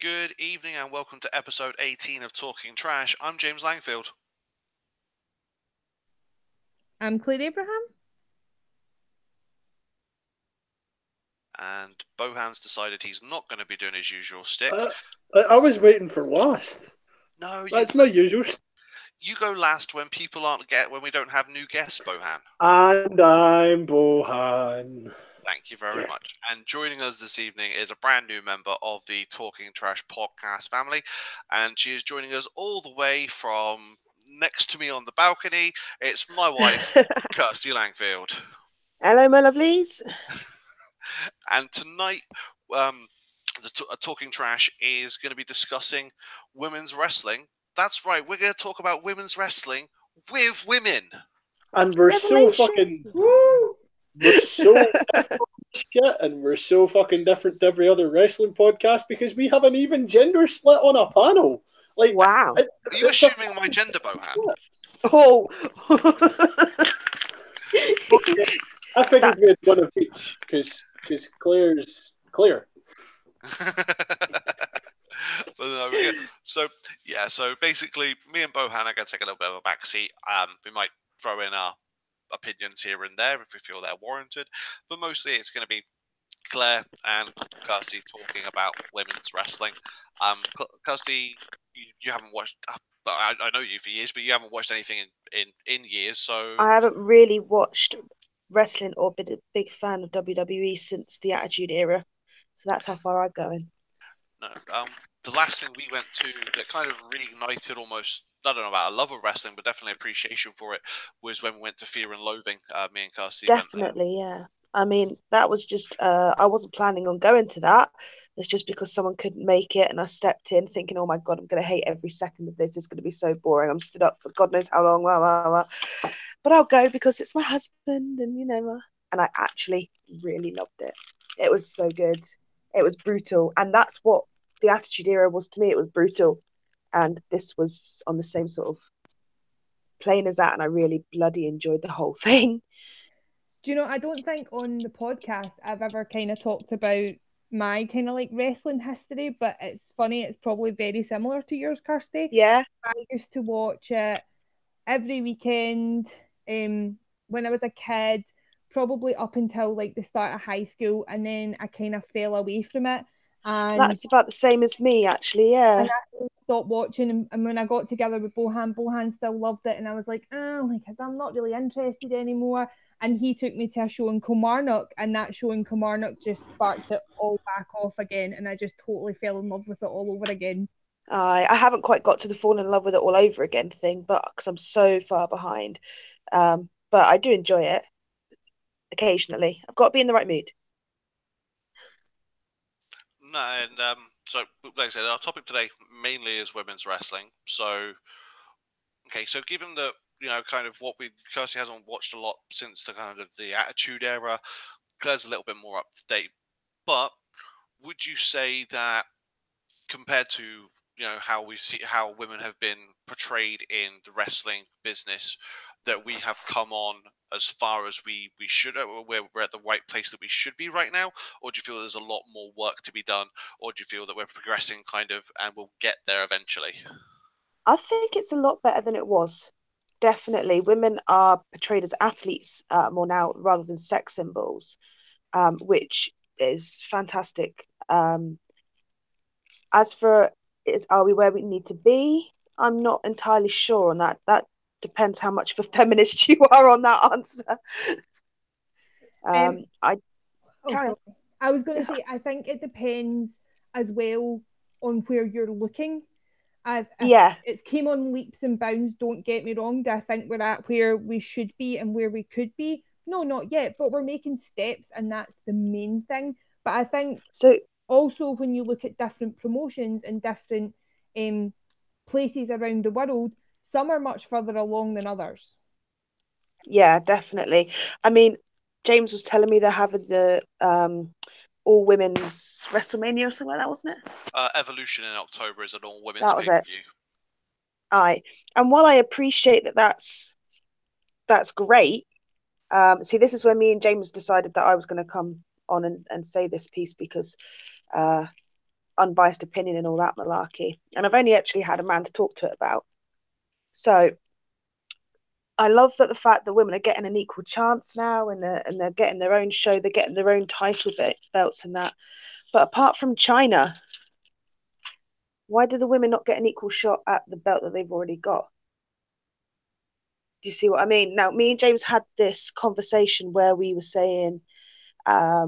Good evening and welcome to episode 18 of Talking Trash. I'm James Langfield. I'm Claire Abraham. And Bohan's decided he's not going to be doing his usual stick. I was waiting for last. No, That's my usual. You go last when people when we don't have new guests, Bohan. And I'm Bohan. Thank you very much. And joining us this evening is a brand new member of the Talking Trash podcast family, and she is joining us all the way from next to me on the balcony. It's my wife, Kirsty Langfield. Hello, my lovelies. And tonight, Talking Trash is going to be discussing women's wrestling. That's right, we're going to talk about women's wrestling with women. And we're so fucking... Woo! We're so shit, and we're so fucking different to every other wrestling podcast because we have an even gender split on a panel. Like, wow. Are you assuming my gender, Bohan? Oh. I figured we had one of each because Claire's Claire. So basically, me and Bohan are going to take a little bit of a backseat. We might throw in our opinions here and there if we feel they're warranted, but mostly it's going to be Claire and Kirsty talking about women's wrestling. Kirsty, you haven't watched. I know you for years, but you haven't watched anything in years. So I haven't really watched wrestling or been a big fan of WWE since the Attitude Era. So that's how far I'm going. No, the last thing we went to that kind of reignited almost, I don't know about a love of wrestling, but definitely appreciation for it, was when we went to Fear and Loathing. Me and Kirsty definitely went there. Yeah. I mean, that was just, I wasn't planning on going to that. It's just because someone couldn't make it and I stepped in thinking, oh my God, I'm going to hate every second of this. It's going to be so boring. I'm stood up for God knows how long. Blah, blah, blah. But I'll go because it's my husband and, and I actually really loved it. It was so good. It was brutal. And that's what the Attitude Era was to me. It was brutal. And this was on the same sort of plane as that. And I really bloody enjoyed the whole thing. Do you know, I don't think on the podcast I've ever kind of talked about my kind of like wrestling history, but it's funny, it's probably very similar to yours, Kirsty. Yeah. I used to watch it every weekend when I was a kid, probably up until like the start of high school, and then I kind of fell away from it. And that's about the same as me, actually, yeah. And I stopped watching, and when I got together with Bohan still loved it, and I was like, I'm not really interested anymore. And he took me to a show in Kilmarnock, and that show in Kilmarnock just sparked it all back off again, and I just totally fell in love with it all over again. I haven't quite got to the fall in love with it all over again thing, but because I'm so far behind. But I do enjoy it occasionally. I've got to be in the right mood. No, and so like I said, our topic today mainly is women's wrestling. So, okay, so given that kind of what Kirsty hasn't watched a lot since the kind of the Attitude Era, Claire's a little bit more up to date. But would you say that compared to how we see how women have been portrayed in the wrestling business, that we have come on as far as we should, we're at the right place that we should be right now? Or do you feel there's a lot more work to be done? Or do you feel that we're progressing kind of and we'll get there eventually? I think it's a lot better than it was. Definitely. Women are portrayed as athletes more now rather than sex symbols, which is fantastic. As for are we where we need to be? I'm not entirely sure on that. That depends how much of a feminist you are on that answer. I was going to say, I think it depends as well on where you're looking. It's came on leaps and bounds, don't get me wrong. Do I think we're at where we should be and where we could be? No, not yet, but we're making steps, and that's the main thing. But I think also when you look at different promotions and different places around the world, some are much further along than others. Yeah, definitely. I mean, James was telling me they're having the all women's WrestleMania or something like that, wasn't it? Evolution in October is an all women's pay-per-view. Aye, and while I appreciate that's great, see, this is where me and James decided that I was going to come on and say this piece because unbiased opinion and all that malarkey. And I've only actually had a man to talk to it about. So I love that the fact that women are getting an equal chance now, and they're getting their own show, they're getting their own title belts and that. But apart from China, why do the women not get an equal shot at the belt that they've already got? Do you see what I mean? Now, me and James had this conversation where we were saying, for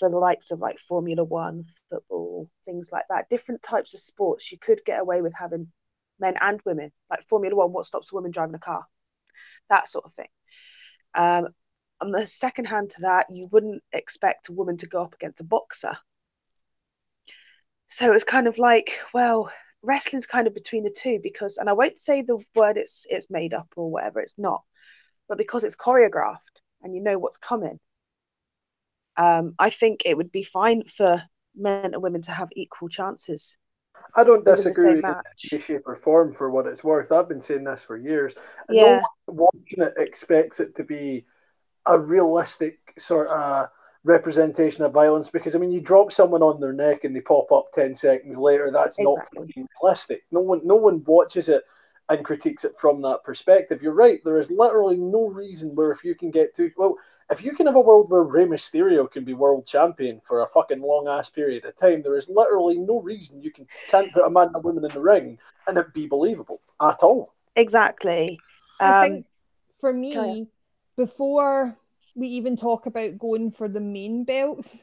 the likes of like Formula One, football, things like that, different types of sports, you could get away with having men and women. Like Formula One, what stops a woman driving a car? That sort of thing. On the second hand to that, you wouldn't expect a woman to go up against a boxer. So it's kind of like, well, wrestling's kind of between the two because, and I won't say the word it's made up or whatever, it's not, but because it's choreographed and you know what's coming, I think it would be fine for men and women to have equal chances. I don't disagree with you in any shape or form for what it's worth. I've been saying this for years. And yeah. No one watching it expects it to be a realistic sort of representation of violence because, I mean, you drop someone on their neck and they pop up 10 seconds later. That's exactly. not fucking realistic. No one watches it and critiques it from that perspective. You're right. There is literally no reason where if you can have a world where Rey Mysterio can be world champion for a fucking long ass period of time, there is literally no reason you can't put a man and a woman in the ring and it be believable at all. Exactly. I think for me, before we even talk about going for the main belts,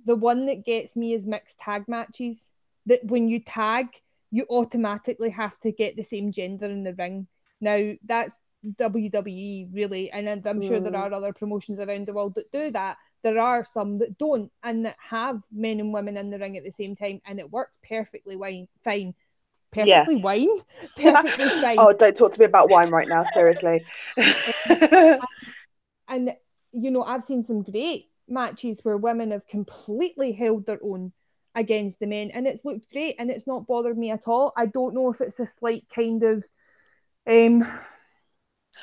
the one that gets me is mixed tag matches. That when you tag, you automatically have to get the same gender in the ring. Now that's WWE really, and I'm sure there are other promotions around the world that do that. There are some that don't and that have men and women in the ring at the same time, and it works perfectly fine. Perfectly wine? Perfectly fine. Oh, don't talk to me about wine right now, seriously. and you know, I've seen some great matches where women have completely held their own against the men, and it's looked great, and it's not bothered me at all. I don't know if it's a slight kind of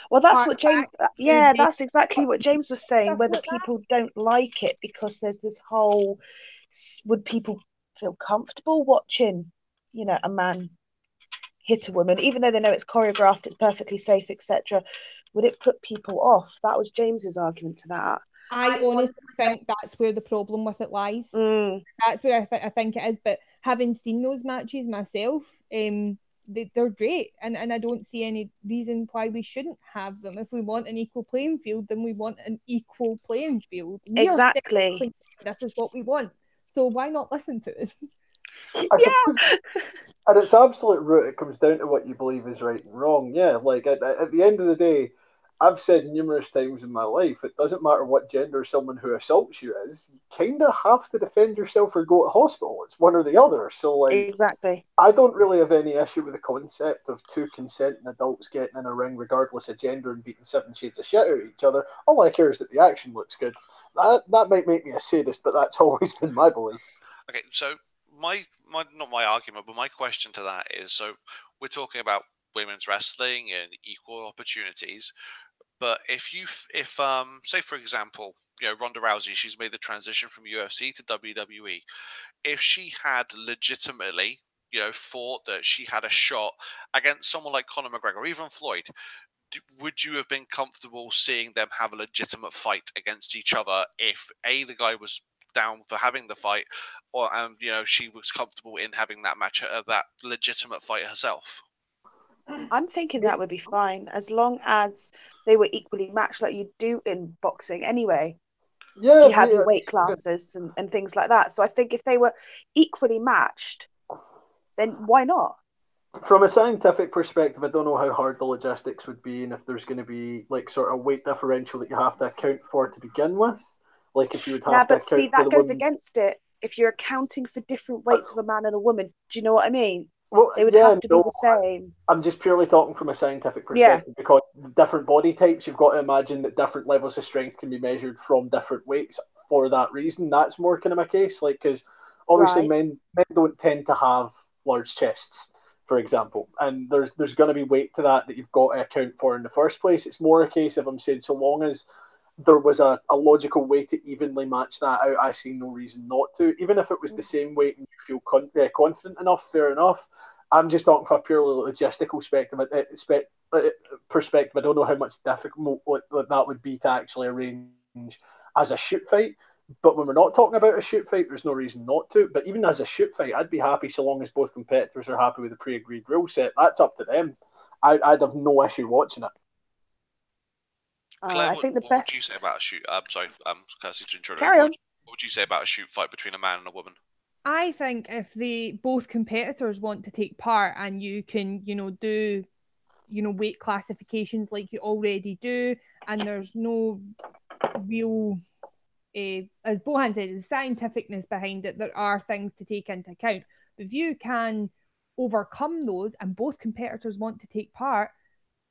well, that's what James. Yeah, that's exactly what James was saying. Whether people don't like it because there's this whole, would people feel comfortable watching, you know, a man hit a woman, even though they know it's choreographed, it's perfectly safe, etc. Would it put people off? That was James's argument to that. I honestly think that's where the problem with it lies. That's where I think it is. But having seen those matches myself, they're great, and I don't see any reason why we shouldn't have them. If we want an equal playing field, then we want an equal playing field. Exactly. This is what we want. So why not listen to us? I suppose at its absolute root, it comes down to what you believe is right and wrong. Yeah, like at the end of the day, I've said numerous times in my life, it doesn't matter what gender someone who assaults you is, you kind of have to defend yourself or go to hospital. It's one or the other. So, like, exactly. I don't really have any issue with the concept of two consenting adults getting in a ring, regardless of gender, and beating 7 shades of shit out of each other. All I care is that the action looks good. That might make me a sadist, but that's always been my belief. Okay, so my not my argument, but my question to that is: so we're talking about women's wrestling and equal opportunities. But if say for example, you know, Ronda Rousey, she's made the transition from UFC to WWE. If she had legitimately, you know, thought that she had a shot against someone like Conor McGregor or even Floyd, would you have been comfortable seeing them have a legitimate fight against each other if the guy was down for having the fight, or you know, she was comfortable in having that match, that legitimate fight herself? I'm thinking that would be fine as long as they were equally matched, like you do in boxing anyway. Yeah, you have your weight classes and things like that. So I think if they were equally matched, then why not? From a scientific perspective, I don't know how hard the logistics would be, and if there's going to be like sort of weight differential that you have to account for to begin with. Like if you would have to account see, that for goes against it. If you're accounting for different weights of a man and a woman, do you know what I mean? Well, they would have to be the same. I'm just purely talking from a scientific perspective because different body types, you've got to imagine that different levels of strength can be measured from different weights for that reason. That's more kind of my case, like because obviously men don't tend to have large chests, for example, and there's going to be weight to that you've got to account for in the first place. It's more a case of I'm saying so long as there was a logical way to evenly match that out, I see no reason not to. Even if it was the same weight and you feel confident enough, fair enough. I'm just talking from a purely logistical perspective. I don't know how much difficult that would be to actually arrange as a shoot fight. But when we're not talking about a shoot fight, there's no reason not to. But even as a shoot fight, I'd be happy so long as both competitors are happy with the pre-agreed rule set. That's up to them. I'd have no issue watching it. Claire, I think the what best. would you say about a shoot? Sorry, Kirsty, to interrupt. Carry on. What would you say about a shoot fight between a man and a woman? I think if both competitors want to take part and you can, do, weight classifications like you already do, and there's no real, as Bohan said, the scientificness behind it, there are things to take into account. But if you can overcome those and both competitors want to take part,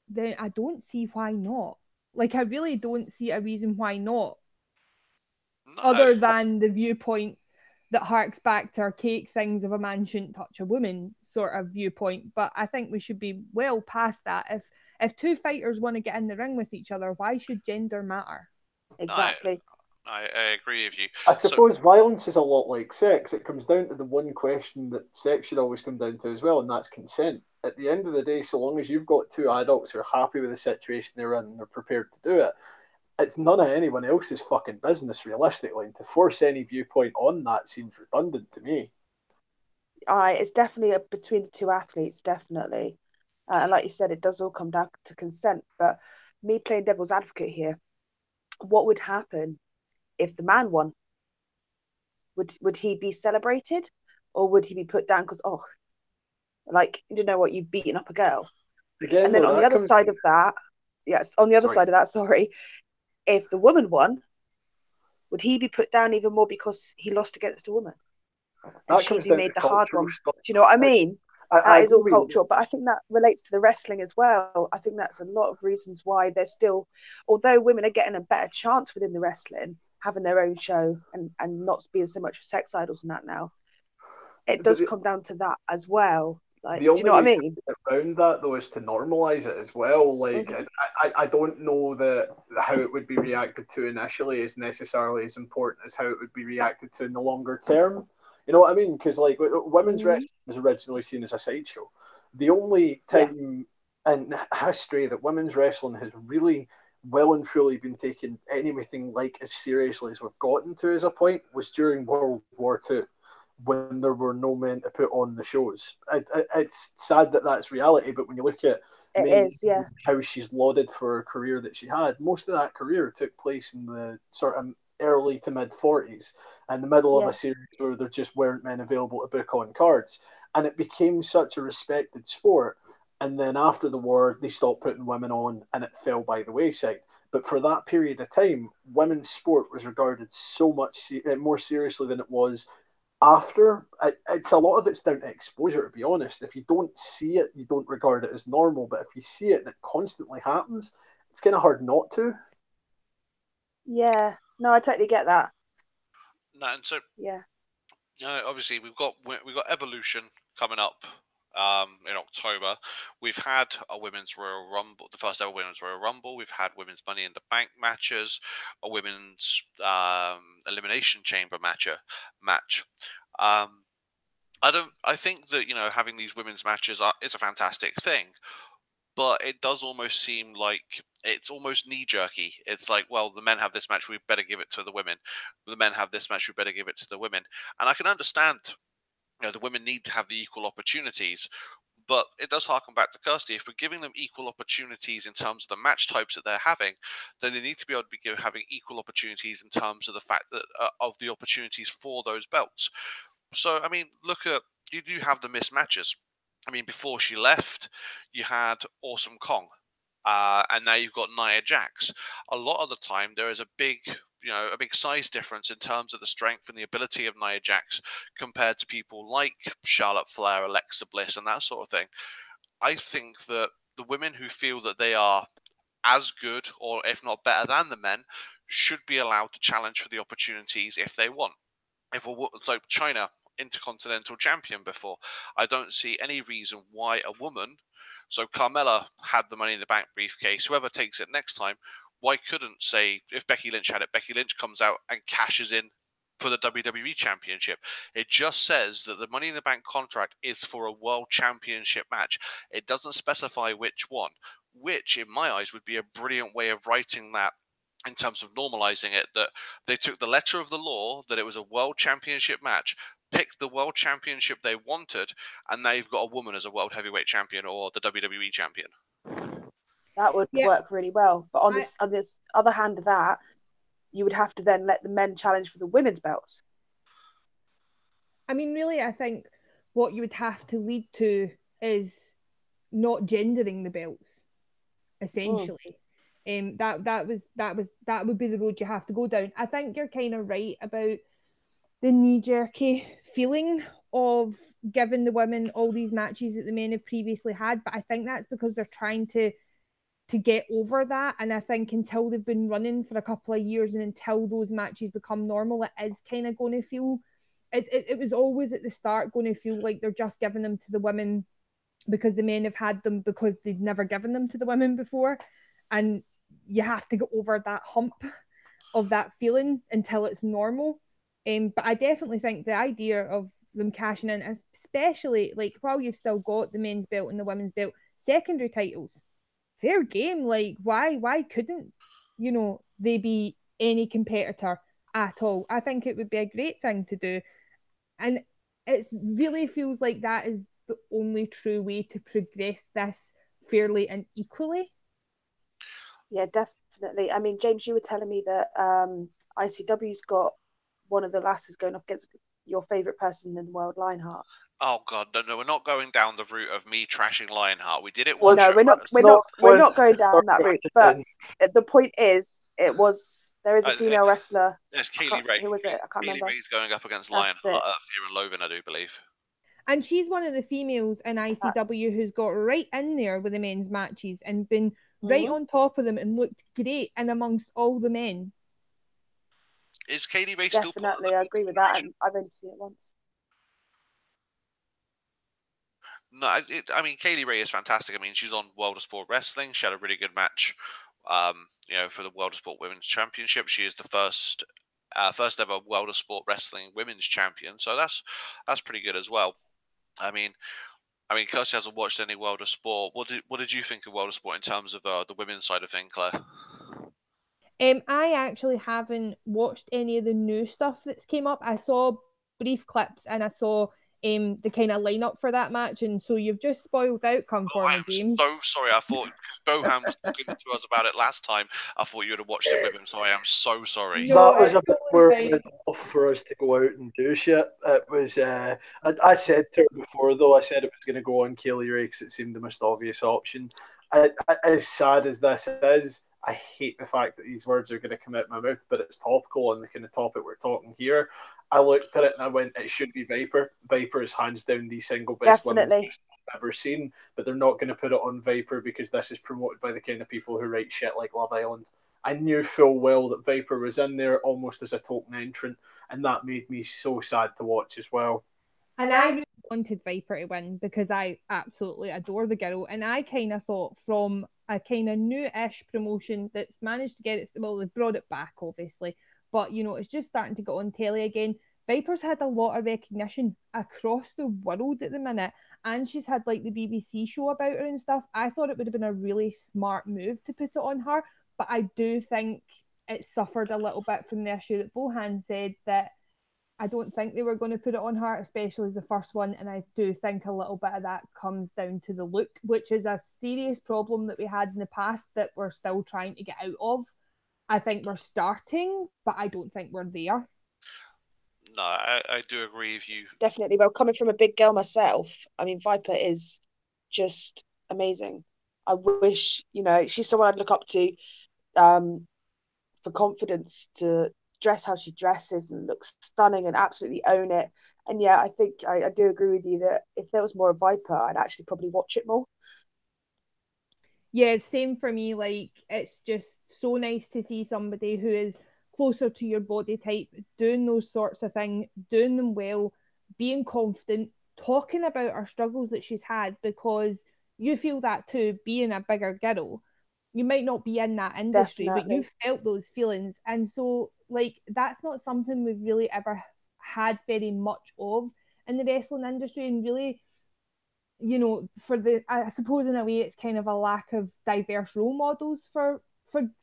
then I don't see why not. Like, I really don't see a reason why not. No. Other than the viewpoint that harks back to archaic things of a man shouldn't touch a woman sort of viewpoint. But I think we should be well past that. If two fighters want to get in the ring with each other, why should gender matter? Exactly. I agree with you. I suppose violence is a lot like sex. It comes down to the one question that sex should always come down to as well, and that's consent. At the end of the day, so long as you've got two adults who are happy with the situation they're in and they're prepared to do it, it's none of anyone else's fucking business, realistically. And to force any viewpoint on that seems redundant to me. It's definitely between the two athletes, definitely. And like you said, it does all come down to consent. But me playing devil's advocate here, what would happen if the man won? Would he be celebrated, or would he be put down because, you know what, you've beaten up a girl? Again, and then on the other side of that, if the woman won, would he be put down even more because he lost against a woman? And she'd be made the hard one. Do you know what I mean? That is all cultural, but I think that relates to the wrestling as well. I think that's a lot of reasons why there's still, although women are getting a better chance within the wrestling, having their own show and not being so much sex idols and that now, it does come down to that as well. Like, do you know what I mean? Around that though is to normalise it as well. Like, I don't know that how it would be reacted to initially is necessarily as important as how it would be reacted to in the longer term. You know what I mean? Because like women's wrestling was originally seen as a sideshow. The only time in history that women's wrestling has really well and truly been taken anything like as seriously as we've gotten to as a point was during World War II, when there were no men to put on the shows. It's sad that that's reality, but when you look at how she's lauded for her career that she had, most of that career took place in the sort of early to mid 40s, in the middle of a series where there just weren't men available to book on cards. And it became such a respected sport. And then after the war, they stopped putting women on and it fell by the wayside. But for that period of time, women's sport was regarded so much more seriously than it was after. It's a lot of it's down to exposure, to be honest. If you don't see it, you don't regard it as normal. But if you see it and it constantly happens, it's kind of hard not to. Yeah, no, I totally get that. No, and so obviously we've got Evolution coming up in October. We've had a women's Royal Rumble, the first ever women's Royal Rumble. We've had women's Money in the Bank matches, a women's Elimination Chamber match. I think that having these women's matches is a fantastic thing, but it does almost seem like it's almost knee-jerky. It's like, well, the men have this match, we better give it to the women. The men have this match, we better give it to the women. And I can understand, the women need to have the equal opportunities, but it does harken back to Kirsty. If we're giving them equal opportunities in terms of the match types that they're having, then they need to be able to be having equal opportunities in terms of the fact that of the opportunities for those belts. So, I mean, you do have the mismatches. I mean, before she left, you had Awesome Kong, and now you've got Nia Jax. A lot of the time, there is a big size difference in terms of the strength and the ability of Nia Jax compared to people like Charlotte Flair, Alexa Bliss, and that sort of thing. I think that the women who feel that they are as good, or if not better than the men, should be allowed to challenge for the opportunities if they want. If like China, Intercontinental Champion before, I don't see any reason why a woman, so Carmella had the Money in the Bank briefcase, whoever takes it next time why couldn't, say, if Becky Lynch had it, Becky Lynch comes out and cashes in for the WWE Championship. It just says that the Money in the Bank contract is for a World Championship match. It doesn't specify which one, which in my eyes would be a brilliant way of writing that in terms of normalizing it, that they took the letter of the law, that it was a World Championship match, picked the World Championship they wanted, and now you've got a woman as a World Heavyweight Champion or the WWE Champion. That would work really well. But on this other hand of that, you would have to then let the men challenge for the women's belts. I mean, really, I think what you would have to lead to is not gendering the belts, essentially. That would be the road you have to go down. I think you're kind of right about the knee-jerky feeling of giving the women all these matches that the men have previously had, but I think that's because they're trying to get over that. And I think until they've been running for a couple of years and until those matches become normal, it is kind of going to feel, it was always at the start going to feel like they're just giving them to the women because the men have had them because they've never given them to the women before. And you have to get over that hump of that feeling until it's normal. But I definitely think the idea of them cashing in, especially like while you've still got the men's belt and the women's belt, secondary titles, fair game. Like why couldn't, you know, they be any competitor at all? I think it would be a great thing to do, and it really feels like that is the only true way to progress this fairly and equally. Yeah, definitely. I mean, James, you were telling me that ICW's got one of the lasses going up against your favourite person in the world, Lionheart. Oh God, no, we're not going down the route of me trashing Lionheart. We did it once. No, we're not going down that route. But the point is, there is a female wrestler. It's Kaylee Ray. Who was it? I can't remember. Kaylee Ray's going up against Lionheart at Fear and Loathing, I do believe. And she's one of the females in ICW who's got right in there with the men's matches and been right on top of them and looked great in amongst all the men. Is Kaylee Ray still part of the I agree with that. I've only seen it once. No, I mean, Kaylee Ray is fantastic. I mean, she's on World of Sport Wrestling. She had a really good match, you know, for the World of Sport Women's Championship. She is the first ever World of Sport Wrestling Women's Champion. So that's pretty good as well. I mean, Kirsty hasn't watched any World of Sport. What did you think of World of Sport in terms of the women's side of things, Claire? I actually haven't watched any of the new stuff that's came up. I saw brief clips and I saw the kind of lineup for that match, and so you've just spoiled the outcome for me, James. So sorry. I thought because Bohan was talking to us about it last time, I thought you would have watched it with him. So I am so sorry. No, that was a bit more for us to go out and do shit. It was. I said to her before, though. I said it was going to go on Kaylee Ray because it seemed the most obvious option. As sad as this is, I hate the fact that these words are going to come out my mouth, but it's topical on the kind of topic we're talking here. I looked at it and I went, it should be Viper. Viper is hands down the single best woman I've ever seen, but they're not going to put it on Viper because this is promoted by the kind of people who write shit like Love Island. I knew full well that Viper was in there almost as a token entrant, and that made me so sad to watch as well. And I really wanted Viper to win because I absolutely adore the girl, and I kind of thought from a kind of new-ish promotion that's managed to get it, well, they've brought it back, obviously, but, you know, it's just starting to get on telly again. Viper's had a lot of recognition across the world at the minute, and she's had, like, the BBC show about her and stuff. I thought it would have been a really smart move to put it on her, but I do think it suffered a little bit from the issue that Bohan said that I don't think they were going to put it on her, especially as the first one, and I do think a little bit of that comes down to the look, which is a serious problem that we had in the past that we're still trying to get out of. I think we're starting, but I don't think we're there. No, I do agree with you. Definitely. Well, coming from a big girl myself, I mean, Viper is just amazing. I wish, you know, she's someone I'd look up to for confidence to dress how she dresses and looks stunning and absolutely own it. And yeah, I think I do agree with you that if there was more of Viper, I'd actually probably watch it more. Yeah, same for me. Like, it's just so nice to see somebody who is closer to your body type doing those sorts of things, doing them well, being confident, talking about her struggles that she's had, because you feel that too, being a bigger girl. You might not be in that industry, but Definitely. you felt those feelings. And so, like, that's not something we've really ever had very much of in the wrestling industry. And really, you know, I suppose in a way it's kind of a lack of diverse role models for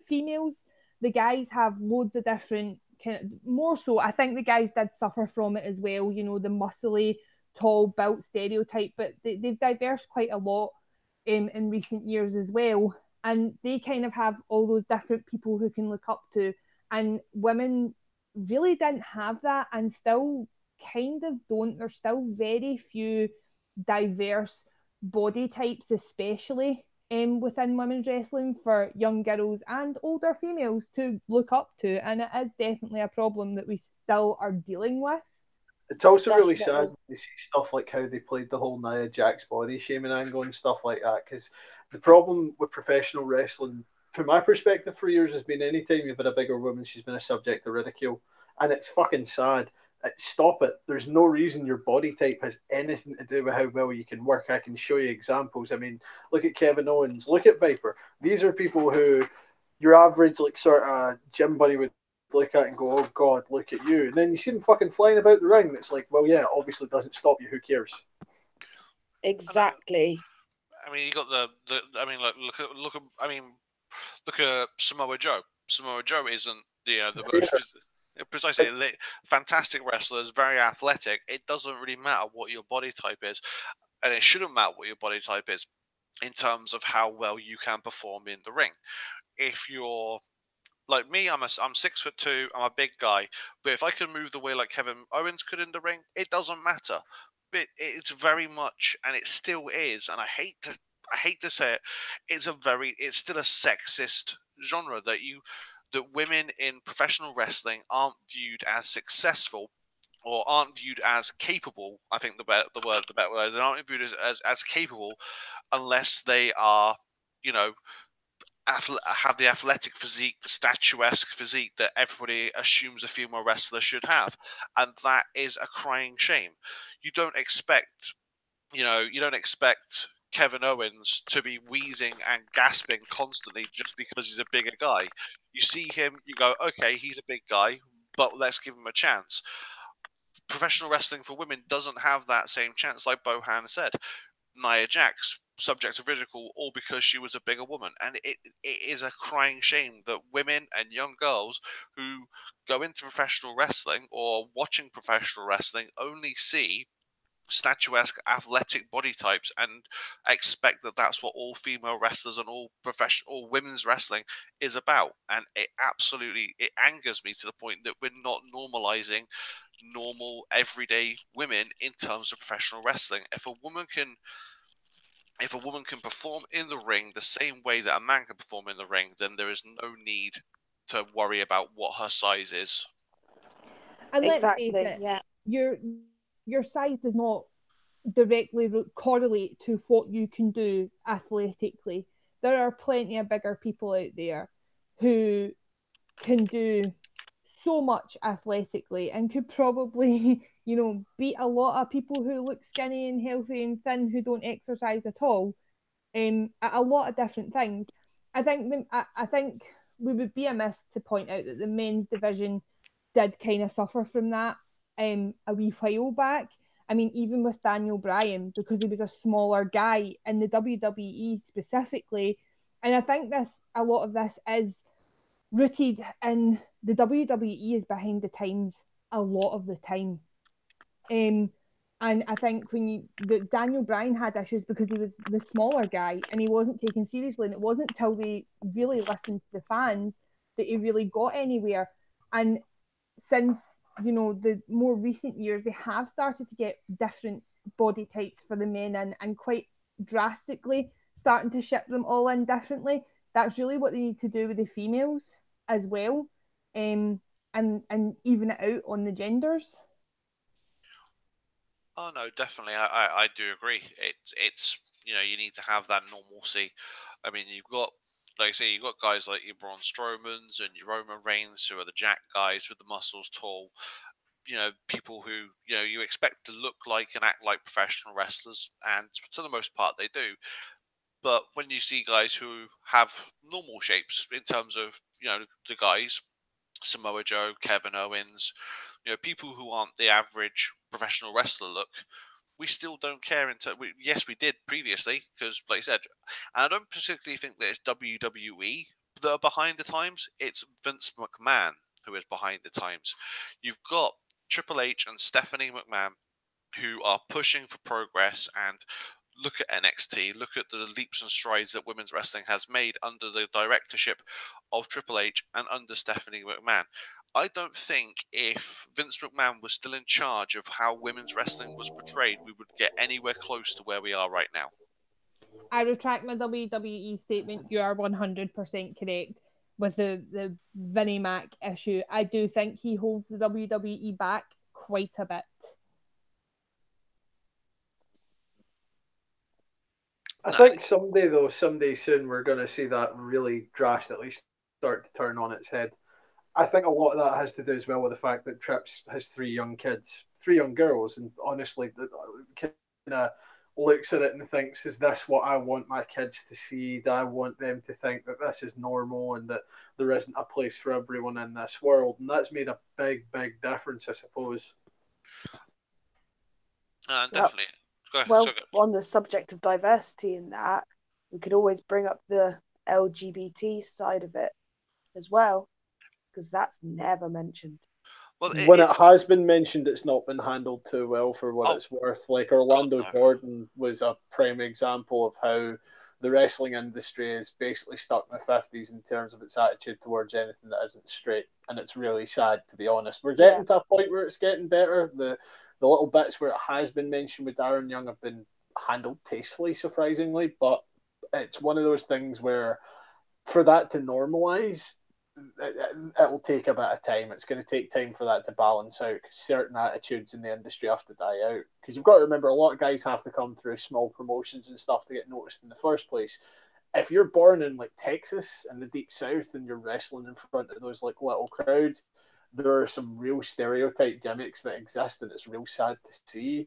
females. The guys have loads of different kind of, more so I think the guys did suffer from it as well, you know, the muscly, tall built stereotype, but they've diversed quite a lot in recent years as well, and they kind of have all those different people who can look up to, and women really didn't have that and still kind of don't. There's still very few diverse body types, especially within women's wrestling, for young girls and older females to look up to. And it is definitely a problem that we still are dealing with. It's also really sad when you see stuff like how they played the whole Nia Jax body shaming angle and stuff like that. Because the problem with professional wrestling, from my perspective, for years has been anytime you've had a bigger woman, she's been a subject to ridicule. And it's fucking sad. Stop it. There's no reason your body type has anything to do with how well you can work. I can show you examples. I mean, look at Kevin Owens, look at Viper. These are people who your average, like, sort of gym buddy would look at and go, oh God, look at you. And then you see them fucking flying about the ring. And it's like, well, yeah, obviously doesn't stop you. Who cares? Exactly. I mean, you got the I mean, like, look at Samoa Joe. Samoa Joe isn't the most precisely fantastic wrestlers, very athletic. It doesn't really matter what your body type is, and it shouldn't matter what your body type is in terms of how well you can perform in the ring. If you're like me, I'm 6'2", I'm a big guy, but if I can move the way like Kevin Owens could in the ring, it doesn't matter. But it's very much, and it still is, and I hate to say it, it's still a sexist genre that women in professional wrestling aren't viewed as successful or aren't viewed as capable. I think the better word, they aren't viewed as capable unless they are, you know, have the athletic physique, the statuesque physique that everybody assumes a female wrestler should have, and that is a crying shame. You don't expect, Kevin Owens to be wheezing and gasping constantly just because he's a bigger guy. You see him, you go, okay, he's a big guy, but let's give him a chance. Professional wrestling for women doesn't have that same chance, like Bohan said. Nia Jax, subject of ridicule, all because she was a bigger woman. And it is a crying shame that women and young girls who go into professional wrestling or watching professional wrestling only see statuesque athletic body types and expect that that's what all female wrestlers and all women's wrestling is about. And it angers me to the point that we're not normalizing normal everyday women in terms of professional wrestling. If a woman can perform in the ring the same way that a man can perform in the ring, then there is no need to worry about what her size is. And let's face it, yeah. your size does not directly correlate to what you can do athletically. There are plenty of bigger people out there who can do so much athletically and could probably, beat a lot of people who look skinny and healthy and thin who don't exercise at all, at a lot of different things. I think we would be amiss to point out that the men's division did kind of suffer from that a wee while back. I mean, even with Daniel Bryan, because he was a smaller guy in the WWE specifically, and I think a lot of this is rooted in the WWE is behind the times a lot of the time. And I think Daniel Bryan had issues because he was the smaller guy and he wasn't taken seriously. And it wasn't until they really listened to the fans that he really got anywhere. And since, the more recent years, they have started to get different body types for the men and quite drastically starting to ship them all in differently. That's really what they need to do with the females as well, and even it out on the genders. Oh no, definitely. I do agree. It's you need to have that normalcy. I mean, you've got, like I say, you've got guys like your Braun Strowmans and your Roman Reigns who are the jack guys with the muscles, tall. People who you expect to look like and act like professional wrestlers, and to the most part they do. But when you see guys who have normal shapes in terms of, the guys, Samoa Joe, Kevin Owens, people who aren't the average professional wrestler look, we still don't care. Yes, we did previously, because, like I said, and I don't particularly think that it's WWE that are behind the times. It's Vince McMahon who is behind the times. You've got Triple H and Stephanie McMahon who are pushing for progress, and look at NXT, look at the leaps and strides that women's wrestling has made under the directorship of Triple H and under Stephanie McMahon. I don't think if Vince McMahon was still in charge of how women's wrestling was portrayed, we would get anywhere close to where we are right now. I retract my WWE statement. You are 100% correct with the Vinnie Mac issue. I do think he holds the WWE back quite a bit. I think someday soon, we're going to see that really drastically start to turn on its head. I think a lot of that has to do as well with the fact that Trips has 3 young girls, and honestly, kind of looks at it and thinks, "Is this what I want my kids to see? Do I want them to think that this is normal and that there isn't a place for everyone in this world?" And that's made a big, big difference, I suppose. Definitely. Well, on the subject of diversity in that, we could always bring up the LGBT side of it as well, because that's never mentioned. Well, when it has been mentioned, it's not been handled too well for what it's worth. Like Orlando Jordan was a prime example of how the wrestling industry is basically stuck in the 50s in terms of its attitude towards anything that isn't straight, and it's really sad, to be honest. We're getting to a point where it's getting better. The little bits where it has been mentioned with Darren Young have been handled tastefully, surprisingly, but it's one of those things where for that to normalise, it'll take a bit of time. It's going to take time for that to balance out, because certain attitudes in the industry have to die out. Because you've got to remember, a lot of guys have to come through small promotions and stuff to get noticed in the first place. If you're born in like Texas in the deep south and you're wrestling in front of those like little crowds, there are some real stereotype gimmicks that exist, and it's real sad to see.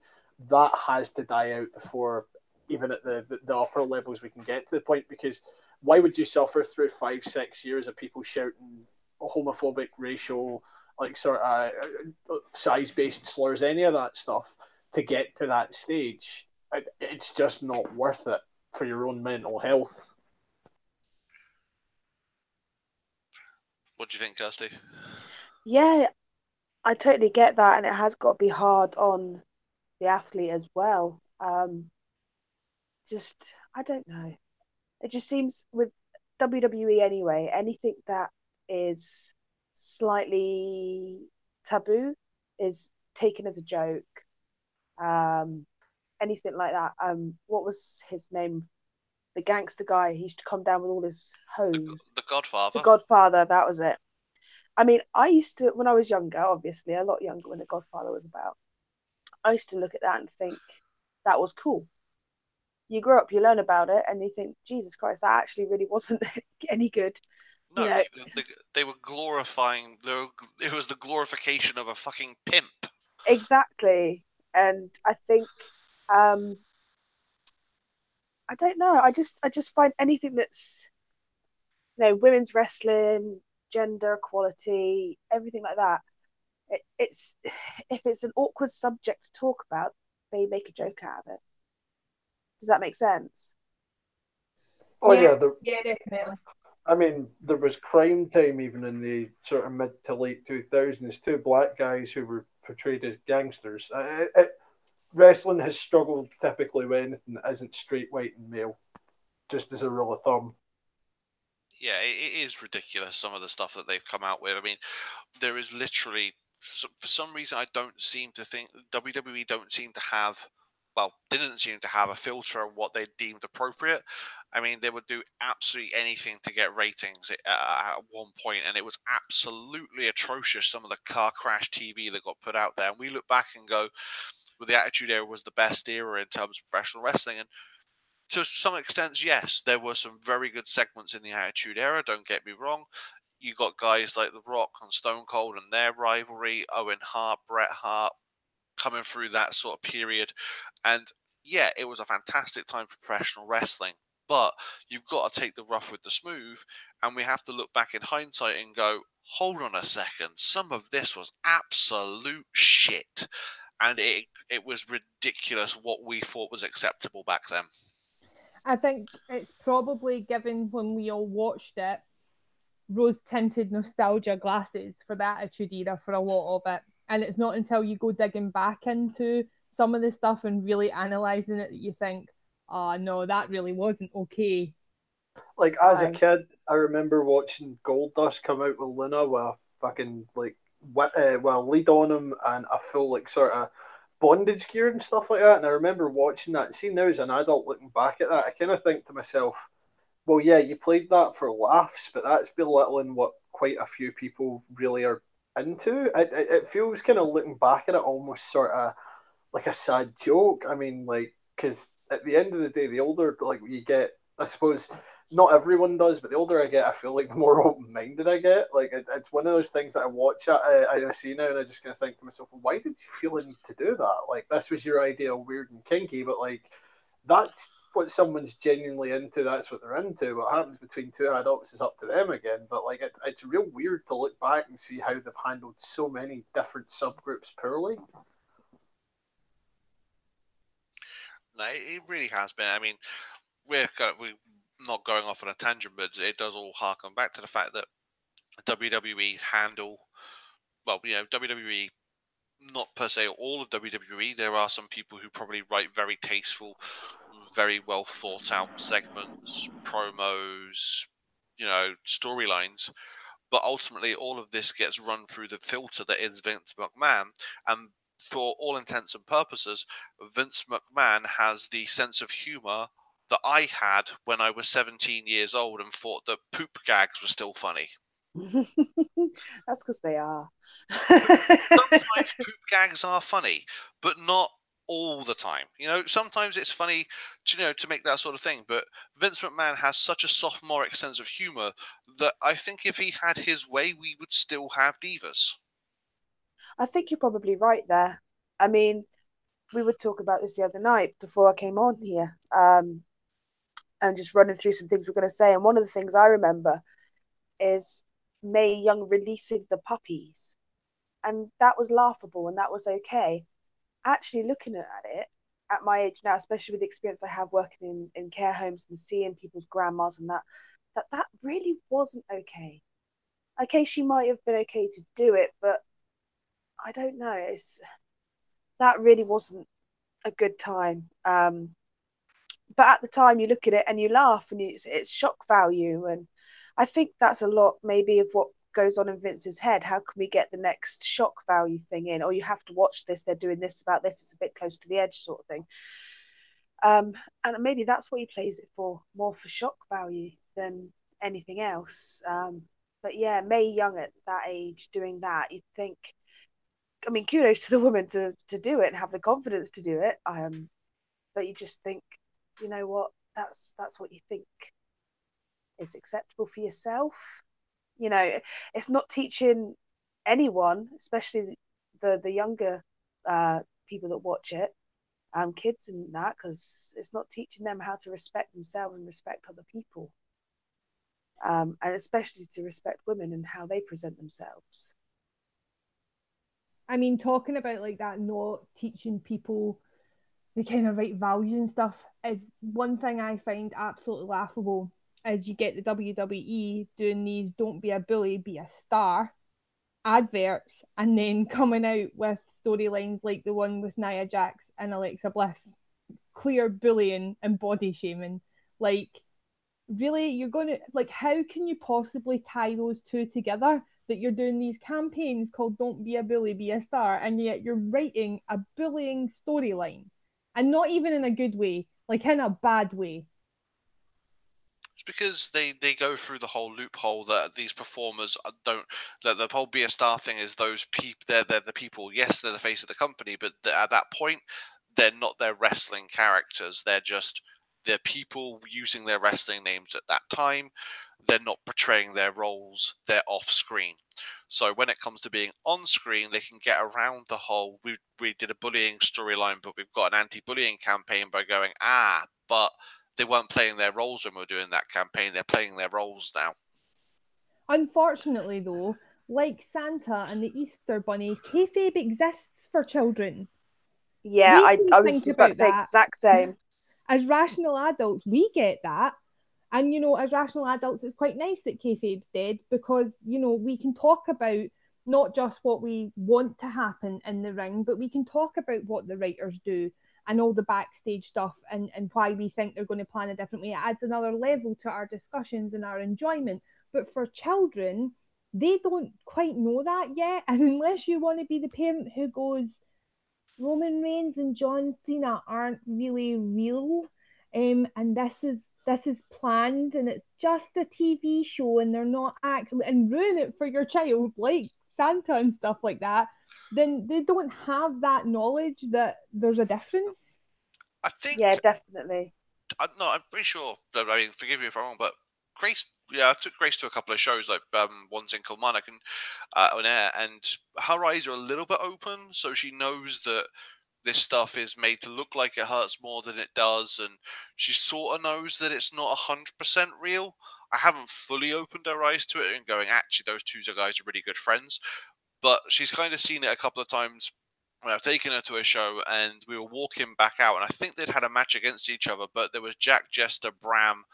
That has to die out before even at the upper levels we can get to the point, because why would you suffer through 5-6 years of people shouting homophobic, racial, like sort of size-based slurs, any of that stuff, to get to that stage? It's just not worth it for your own mental health. What do you think, Kirsty? Yeah, I totally get that, and it has got to be hard on the athlete as well. Just, I don't know. It just seems with WWE anyway, anything that is slightly taboo is taken as a joke. Anything like that. What was his name? The gangster guy. He used to come down with all his hoes. The Godfather. The Godfather, that was it. I mean, I used to, when I was younger, obviously, a lot younger when The Godfather was about, I used to look at that and think that was cool. You grow up, you learn about it, and you think, Jesus Christ, that actually really wasn't any good. No, you know? They were glorifying. It was the glorification of a fucking pimp. Exactly, and I think, I don't know. I just find anything that's, women's wrestling, gender equality, everything like that. It's if it's an awkward subject to talk about, they make a joke out of it. Does that make sense? Oh yeah, definitely. I mean, there was Crime Time even in the sort of mid to late 2000s. 2 black guys who were portrayed as gangsters. Wrestling has struggled typically with anything that isn't straight, white, and male, just as a rule of thumb. Yeah, it is ridiculous, some of the stuff that they've come out with. I mean, there is literally, for some reason, I don't seem to think, WWE don't seem to have, didn't seem to have a filter on what they deemed appropriate. I mean, they would do absolutely anything to get ratings at one point, and it was absolutely atrocious, some of the car crash TV that got put out there. And we look back and go, well, the Attitude Era was the best era in terms of professional wrestling. And to some extent, yes, there were some very good segments in the Attitude Era, don't get me wrong. You got guys like The Rock and Stone Cold and their rivalry, Owen Hart, Bret Hart, coming through that sort of period. And yeah, it was a fantastic time for professional wrestling. But you've got to take the rough with the smooth, and we have to look back in hindsight and go, hold on a second, some of this was absolute shit. And it was ridiculous what we thought was acceptable back then. I think it's probably, given when we all watched it, rose-tinted nostalgia glasses for the Attitude Era for a lot of it. And it's not until you go digging back into some of the stuff and really analysing it that you think, oh, no, that really wasn't okay. Like, as a kid, I remember watching Goldust come out with Luna with fucking, like, lead on him and a full, like, sort of bondage gear and stuff like that. And I remember watching that. And see, now as an adult looking back at that, I kind of think to myself, well, yeah, you played that for laughs, but that's belittling what quite a few people really are into. It feels kind of, looking back at it, almost sort of like a sad joke. I mean, like, because at the end of the day, the older, like, you get, I suppose not everyone does, but the older I get, I feel like the more open-minded I get. Like, it's one of those things that I watch, I see now, and I just kind of think to myself, well, why did you feel the need to do that? Like, this was your idea of weird and kinky, but, like, that's what someone's genuinely into. That's what they're into. What happens between two adults is up to them again. But, like, it's real weird to look back and see how they've handled so many different subgroups poorly. No, it really has been. I mean, we're not going off on a tangent, but it does all harken back to the fact that WWE handle, well, WWE, not per se all of WWE. There are some people who probably write very tasteful, very well thought out segments, promos, storylines. But ultimately, all of this gets run through the filter that is Vince McMahon. And for all intents and purposes, Vince McMahon has the sense of humor that I had when I was 17 years old and thought that poop gags were still funny. That's because they are. Sometimes poop gags are funny, but not all the time. Sometimes it's funny, to make that sort of thing. But Vince McMahon has such a sophomoric sense of humor that I think if he had his way, we would still have divas. I think you're probably right there. I mean, we were talking about this the other night before I came on here, and just running through some things we're going to say. And one of the things I remember is Mae Young releasing the puppies, and that was laughable and that was okay. Actually, looking at it at my age now, especially with the experience I have working in care homes and seeing people's grandmas and that really wasn't okay. Okay, she might have been okay to do it, but I don't know. That really wasn't a good time. But at the time, you look at it and you laugh, and it's shock value, and I think that's a lot maybe of what goes on in Vince's head. How can we get the next shock value thing in? Or you have to watch this, they're doing this about this, it's a bit close to the edge sort of thing. And maybe that's what he plays it for, more for shock value than anything else. But yeah, Mae Young at that age doing that, you'd think, I mean, kudos to the woman to do it and have the confidence to do it. But you just think, you know what, that's what you think is acceptable for yourself. It's not teaching anyone, especially the younger people that watch it, kids and that, because it's not teaching them how to respect themselves and respect other people, and especially to respect women and how they present themselves. I mean, talking about like that, not teaching people the kind of right values and stuff, is one thing I find absolutely laughable. Is you get the WWE doing these "Don't be a bully, be a star" adverts, and then coming out with storylines like the one with Nia Jax and Alexa Bliss, clear bullying and body shaming. Like, really, you're going to, like, how can you possibly tie those two together? That you're doing these campaigns called "Don't be a bully, be a star," and yet you're writing a bullying storyline, and not even in a good way, like in a bad way. It's because they go through the whole loophole that these performers don't. That the whole be a star thing is those people. They're the people. Yes, they're the face of the company, but at that point, they're not their wrestling characters. They're people using their wrestling names at that time. They're not portraying their roles. They're off screen. So when it comes to being on screen, they can get around the whole. We did a bullying storyline, but we've got an anti-bullying campaign by going but they weren't playing their roles when we were doing that campaign. They're playing their roles now. Unfortunately, though, like Santa and the Easter Bunny, kayfabe exists for children. Yeah, I was just about to say exact same. As rational adults, we get that. And, as rational adults, it's quite nice that kayfabe's dead because, we can talk about not just what we want to happen in the ring, but we can talk about what the writers do and all the backstage stuff and why we think they're going to plan it differently. It adds another level to our discussions and our enjoyment. But for children, they don't quite know that yet. And unless you want to be the parent who goes, Roman Reigns and John Cena aren't really real, and this is planned and it's just a TV show and they're not actually, and ruin it for your child like Santa and stuff like that, then they don't have that knowledge that there's a difference. I think. Yeah, definitely. I'm pretty sure. I mean, forgive me if I'm wrong, but Grace, I took Grace to a couple of shows, like ones in Kilmarnock and on air, and her eyes are a little bit open, so she knows that this stuff is made to look like it hurts more than it does, and she sort of knows that it's not 100% real. I haven't fully opened her eyes to it and going, actually, those two guys are really good friends, but she's kind of seen it a couple of times when I've taken her to a show and we were walking back out, and I think they'd had a match against each other, but there was Jack, Jester, Bram,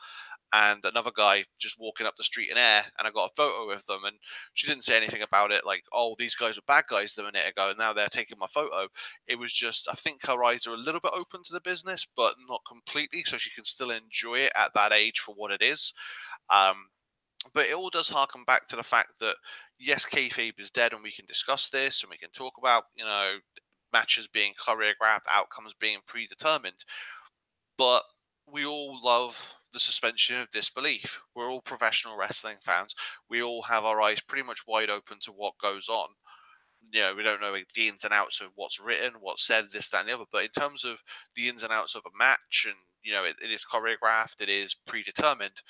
and another guy just walking up the street in air, and I got a photo with them, and she didn't say anything about it, like, oh, these guys were bad guys a minute ago, and now they're taking my photo. It was just, I think her eyes are a little bit open to the business, but not completely, so she can still enjoy it at that age for what it is. But it all does harken back to the fact that, yes, kayfabe is dead, and we can discuss this, and we can talk about, matches being choreographed, outcomes being predetermined, but we all love the suspension of disbelief. We're all professional wrestling fans. We all have our eyes pretty much wide open to what goes on. We don't know the ins and outs of what's written, what's said, this, that, and the other. But in terms of the ins and outs of a match, and it is choreographed, it is predetermined,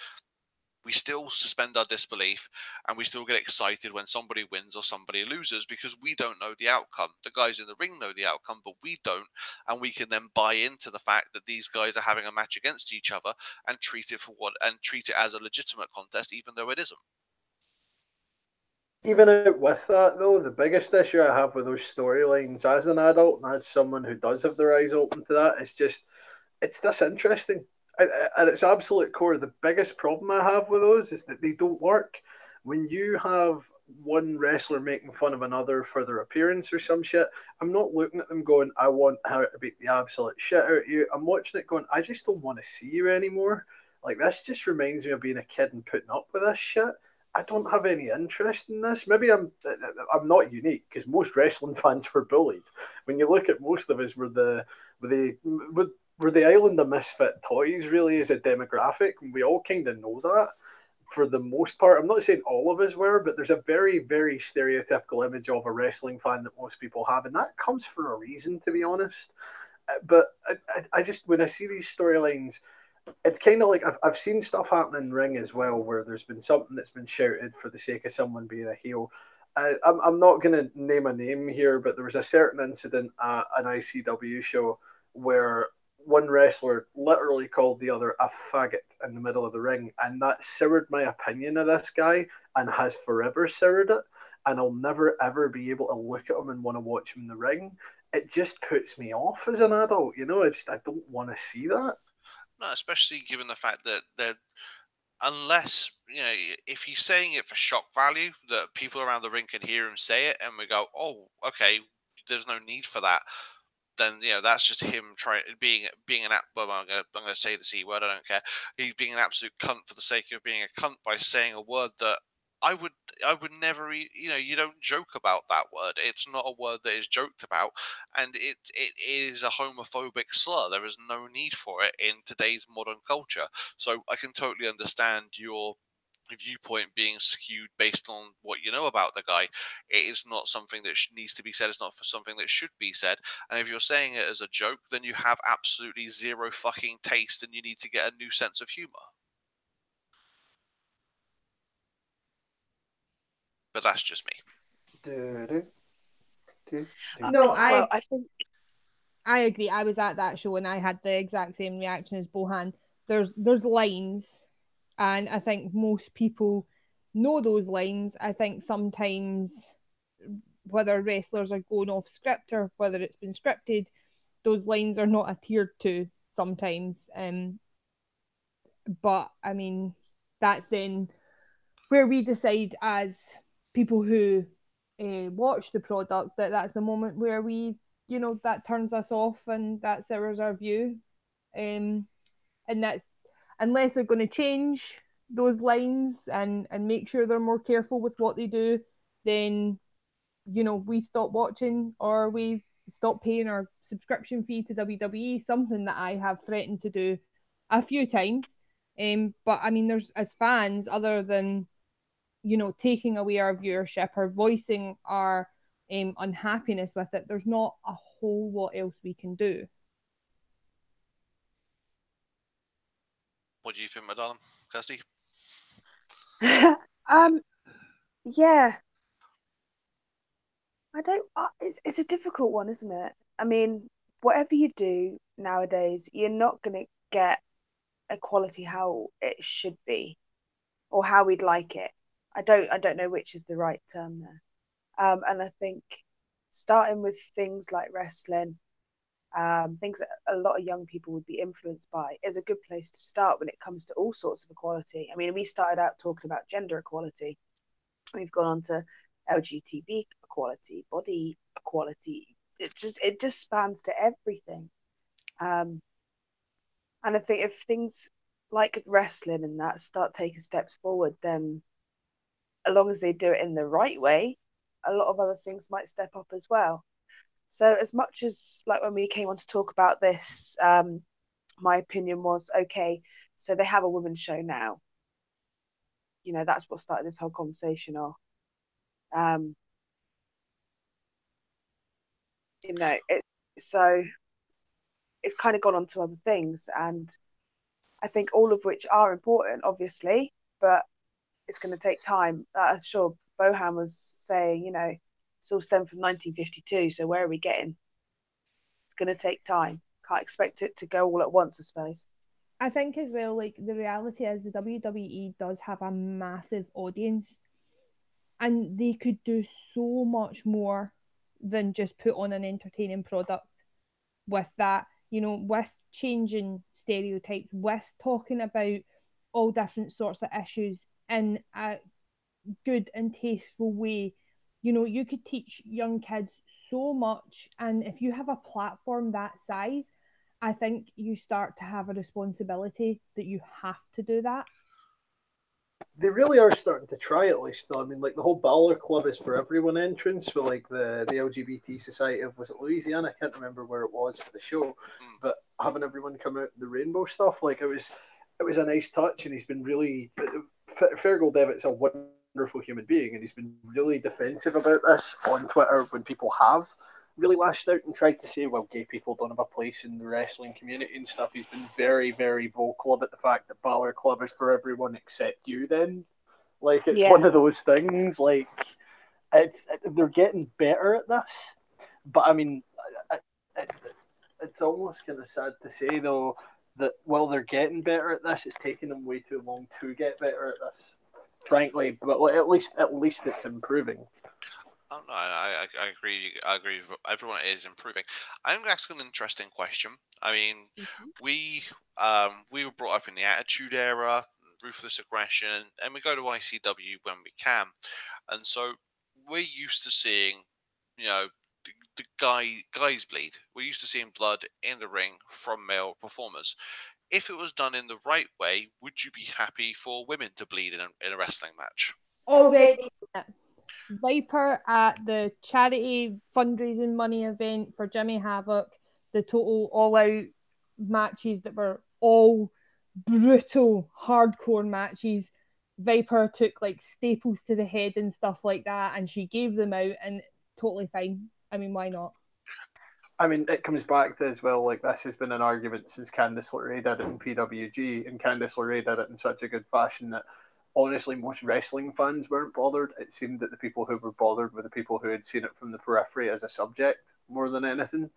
we still suspend our disbelief and we still get excited when somebody wins or somebody loses because we don't know the outcome. The guys in the ring know the outcome, but we don't, and we can then buy into the fact that these guys are having a match against each other and treat it as a legitimate contest, even though it isn't. Even with that, though, the biggest issue I have with those storylines as an adult and as someone who does have their eyes open to that is just, it's disinteresting. At its absolute core, the biggest problem I have with those is that they don't work. When you have one wrestler making fun of another for their appearance or some shit, I'm not looking at them going, I want her to beat the absolute shit out of you. I'm watching it going, I just don't want to see you anymore. Like, this just reminds me of being a kid and putting up with this shit. I don't have any interest in this. Maybe I'm not unique because most wrestling fans were bullied. When you look at most of us, we're the island of misfit toys, really, as a demographic, and we all kind of know that for the most part. I'm not saying all of us were, but there's a very, very stereotypical image of a wrestling fan that most people have, and that comes for a reason, to be honest. But I just, when I see these storylines, it's kind of like I've seen stuff happen in ring as well, where there's been something that's been shouted for the sake of someone being a heel. I'm not going to name a name here, but there was a certain incident at an ICW show where one wrestler literally called the other a faggot in the middle of the ring, and that soured my opinion of this guy and has forever soured it. And I'll never ever be able to look at him and want to watch him in the ring. It just puts me off as an adult, I don't want to see that. No, especially given the fact that unless, if he's saying it for shock value, that people around the ring can hear him say it and we go, oh, okay, there's no need for that, then that's just him being an well, I'm gonna say the C word. I don't care. He's being an absolute cunt for the sake of being a cunt by saying a word that I would never. You don't joke about that word. It's not a word that is joked about, and it is a homophobic slur. There is no need for it in today's modern culture. So I can totally understand your viewpoint being skewed based on what you know about the guy. It is not something that needs to be said. It's not for something that should be said. And if you're saying it as a joke, then you have absolutely zero fucking taste, and you need to get a new sense of humor. But that's just me. No, I think I agree. I was at that show and I had the exact same reaction as Bohan. there's lines, and I think most people know those lines. I think sometimes whether wrestlers are going off script or whether it's been scripted, those lines are not adhered to sometimes. But I mean, that's then where we decide as people who watch the product that that's the moment where we, that turns us off and that's our view. And that's, unless they're going to change those lines and make sure they're more careful with what they do, then we stop watching or we stop paying our subscription fee to WWE. Something that I have threatened to do a few times. But I mean, there's, as fans, other than taking away our viewership or voicing our unhappiness with it, there's not a whole lot else we can do. What do you think, madam Kirsty? Yeah. I don't. It's a difficult one, isn't it? I mean, whatever you do nowadays, you're not going to get equality how it should be, or how we'd like it. I don't know which is the right term there. And I think starting with things like wrestling, things that a lot of young people would be influenced by, is a good place to start when it comes to all sorts of equality. I mean, we started out talking about gender equality. We've gone on to LGBT equality, body equality. It just spans to everything. And I think if things like wrestling and that start taking steps forward, then as long as they do it in the right way, a lot of other things might step up as well. So as much as, like, when we came on to talk about this, my opinion was, okay, so they have a women's show now. That's what started this whole conversation off. So it's kind of gone on to other things, and I think all of which are important, obviously, but it's going to take time. I'm sure Bohan was saying, it's all stemmed from 1952, so where are we getting? It's going to take time. Can't expect it to go all at once, I suppose. I think as well, like, the reality is the WWE does have a massive audience, and they could do so much more than just put on an entertaining product with that, with changing stereotypes, with talking about all different sorts of issues in a good and tasteful way. You could teach young kids so much, and if you have a platform that size, I think you start to have a responsibility that you have to do that. They really are starting to try, at least, though. I mean, like, the whole Balor Club is for everyone entrance for, like, the LGBT Society of, was it Louisiana? I can't remember where it was for the show, but having everyone come out in the rainbow stuff, like, it was a nice touch, and he's been really, Fergal Devitt's a wonderful human being, and he's been really defensive about this on Twitter when people have really lashed out and tried to say, well, gay people don't have a place in the wrestling community and stuff. He's been very, very vocal about the fact that Balor Club is for everyone except you then. Like, it's one of those things, like, they're getting better at this. But, I mean, it's almost kind of sad to say, though, that while they're getting better at this, it's taking them way too long to get better at this, frankly. But at least it's improving. Oh, no, I agree. I agree. Everyone is improving. I'm going to ask an interesting question. I mean, we were brought up in the Attitude Era, ruthless aggression, and we go to ICW when we can, and so we're used to seeing, the guys bleed. We're used to seeing blood in the ring from male performers. If it was done in the right way, would you be happy for women to bleed in a wrestling match? Already. Viper at the charity fundraising money event for Jimmy Havoc, the total all-out matches that were all brutal, hardcore matches. Viper took like staples to the head and stuff like that, and she gave them out, and totally fine. I mean, why not? I mean, it comes back to, as well, like, this has been an argument since Candice LeRae did it in PWG, and Candice LeRae did it in such a good fashion that, honestly, most wrestling fans weren't bothered. It seemed that the people who were bothered were the people who had seen it from the periphery as a subject more than anything.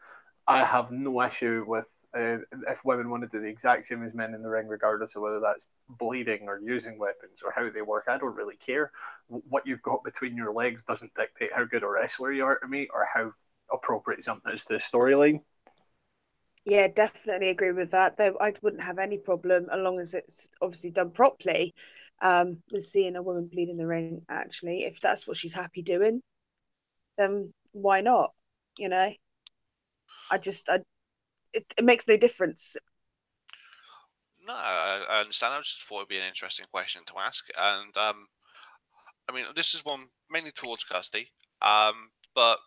I have no issue with if women want to do the exact same as men in the ring, regardless of whether that's bleeding or using weapons or how they work, I don't really care. What you've got between your legs doesn't dictate how good a wrestler you are to me, or how appropriate something is to the storyline. Yeah, definitely agree with that. Though I wouldn't have any problem, as long as it's obviously done properly, with seeing a woman bleed in the ring. Actually, if that's what she's happy doing, then why not? You know, it makes no difference. No, I understand. I just thought it'd be an interesting question to ask, and I mean, this is one mainly towards Kirsty, but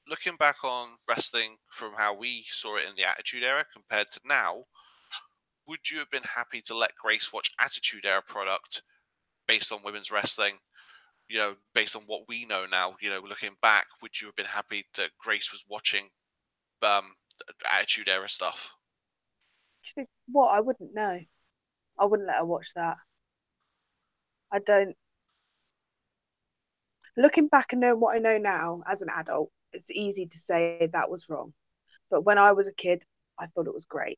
looking back on wrestling from how we saw it in the Attitude Era compared to now, would you have been happy to let Grace watch Attitude Era product based on women's wrestling? You know, based on what we know now, you know, looking back, would you have been happy that Grace was watching Attitude Era stuff? What? I wouldn't know. I wouldn't let her watch that. I don't. Looking back and knowing what I know now as an adult, it's easy to say that was wrong. But when I was a kid, I thought it was great.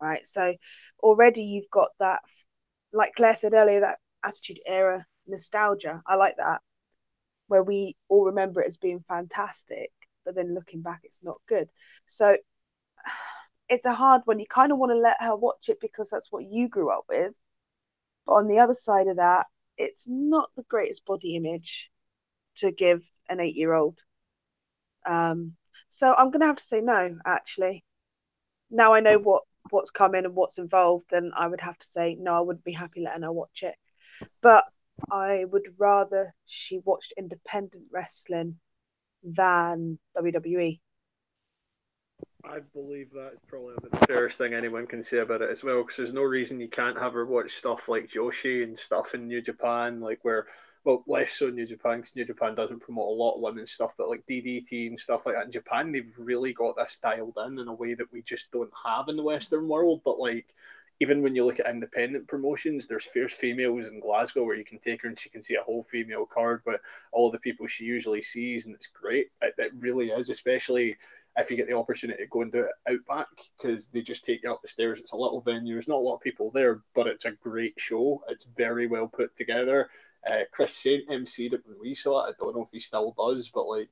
Right. So already you've got that, like Claire said earlier, that Attitude Era nostalgia. I like that, where we all remember it as being fantastic, but then looking back, it's not good. So it's a hard one. You kind of want to let her watch it because that's what you grew up with. But on the other side of that, it's not the greatest body image to give an 8-year-old. So I'm going to have to say no, actually. Now I know what's coming and what's involved, then I would have to say no, I wouldn't be happy letting her watch it. But I would rather she watched independent wrestling than WWE. I believe that's probably the fairest thing anyone can say about it as well, because there's no reason you can't have her watch stuff like Joshi and stuff in New Japan, like where, well, less so New Japan, because New Japan doesn't promote a lot of women's stuff, but like DDT and stuff like that in Japan, they've really got this dialed in a way that we just don't have in the Western world. But like, even when you look at independent promotions, there's fierce females in Glasgow where you can take her and she can see a whole female card with all the people she usually sees, and it's great. It really is, especially if you get the opportunity to go and do it out back, because they just take you up the stairs. It's a little venue. There's not a lot of people there, but it's a great show. It's very well put together. Chris Saint MC'd it when we saw it. I don't know if he still does, but like,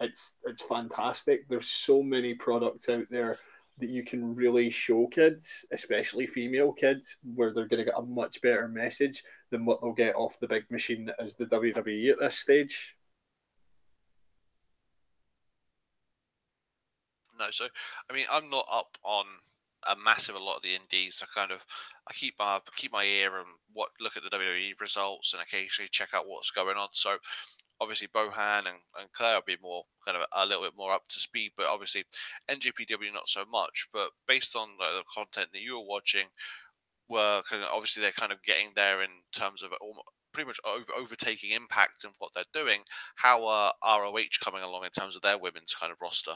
it's fantastic. There's so many products out there that you can really show kids, especially female kids, where they're going to get a much better message than what they'll get off the big machine that is the WWE at this stage. No, so I mean, I'm not up on a massive a lot of the indies. I keep my ear and look at the WWE results and occasionally check out what's going on. So obviously Bohan and Claire will be more kind of a little bit more up to speed, but obviously NJPW not so much. But based on the content that you were watching, were kind of obviously they're kind of getting there in terms of pretty much overtaking Impact and what they're doing. How are ROH coming along in terms of their women's kind of roster?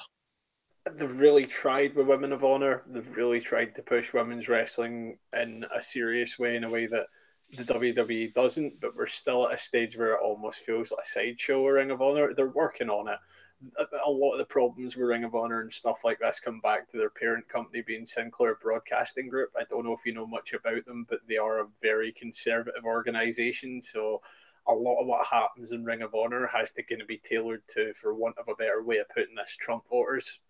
They've really tried with Women of Honor. They've really tried to push women's wrestling in a serious way, in a way that the WWE doesn't. But we're still at a stage where it almost feels like a sideshow with Ring of Honor. They're working on it. A lot of the problems with Ring of Honor and stuff like this come back to their parent company being Sinclair Broadcasting Group. I don't know if you know much about them, but they are a very conservative organization. So a lot of what happens in Ring of Honor has to kind of be tailored to, for want of a better way of putting this, Trump voters.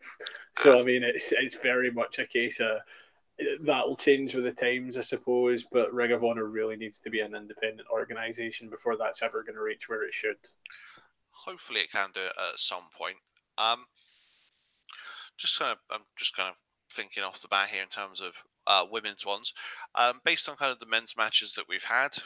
So I mean, it's very much a case of that'll change with the times, I suppose. But Ring of Honor really needs to be an independent organization before that's ever going to reach where it should. Hopefully, it can do it at some point. I'm just kind of thinking off the bat here in terms of women's ones, based on kind of the men's matches that we've had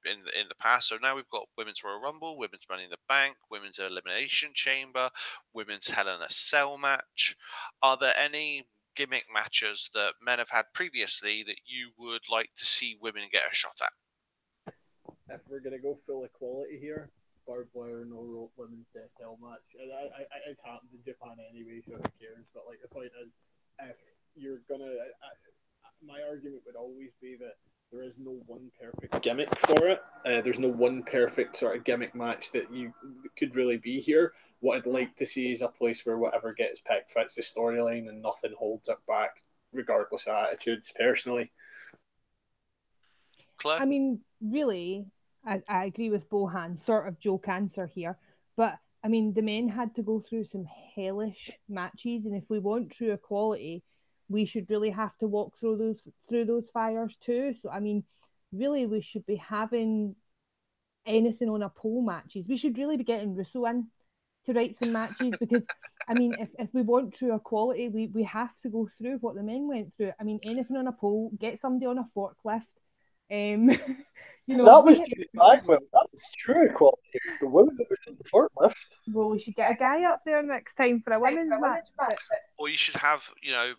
in the past. So now we've got women's Royal Rumble, women's Money in the Bank, women's Elimination Chamber, women's Hell in a Cell match. Are there any gimmick matches that men have had previously that you would like to see women get a shot at? If we're gonna go full equality here, barbed wire no rope women's death hell match. It's happened in Japan anyway, so who cares? But like the point is, if you're gonna, my argument would always be that there is no one perfect gimmick for it. There's no one perfect sort of gimmick match that you could really be here. What I'd like to see is a place where whatever gets picked fits the storyline and nothing holds it back, regardless of attitudes, personally. Claire? I mean, really, I agree with Bohan, sort of joke answer here. But I mean, the men had to go through some hellish matches, and if we want true equality, we should really have to walk through those fires too. So I mean, really, we should be having anything on a pole matches. We should really be getting Russo in to write some matches because I mean, if we want true equality, we have to go through what the men went through. I mean, anything on a pole, get somebody on a forklift. You know, that was Judy Bagwell. That was true equality. It was the woman that was on the forklift. well, we should get a guy up there next time for a women's match. Or you should have,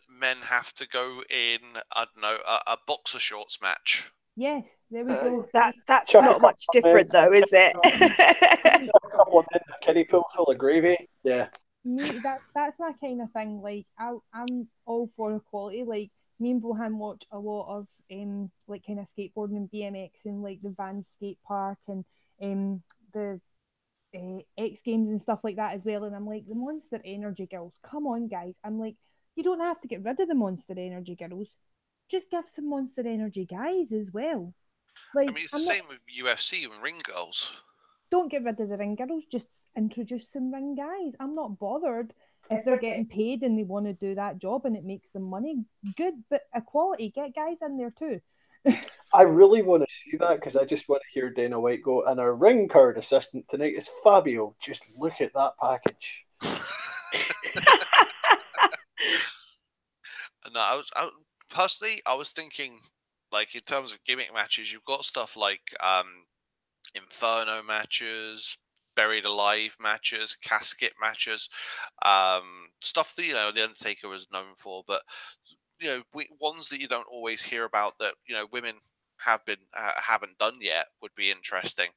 men have to go in, I don't know, a boxer shorts match. Yes, there we go. That's not much different, though, is it? A couple of men, a kiddie pool full of gravy. Yeah. Me, that's my kind of thing. Like, I'm all for equality. Like, me and Bohan watch a lot of like kind of skateboarding and BMX and like the Vans skate park and the X Games and stuff like that as well. And I'm like, the Monster Energy girls, come on, guys. I'm like, you don't have to get rid of the Monster Energy girls. Just give some Monster Energy guys as well. Like, I mean, it's the same with UFC and ring girls. Don't get rid of the ring girls. Just introduce some ring guys. I'm not bothered if they're getting paid and they want to do that job and it makes them money. Good, but equality. Get guys in there too. I really want to see that because I just want to hear Dana White go, and our ring card assistant tonight is Fabio. Just look at that package. No, personally, I was thinking, like, in terms of gimmick matches, you've got stuff like Inferno matches, Buried Alive matches, casket matches, stuff that the Undertaker was known for, but ones that you don't always hear about that women haven't done yet would be interesting.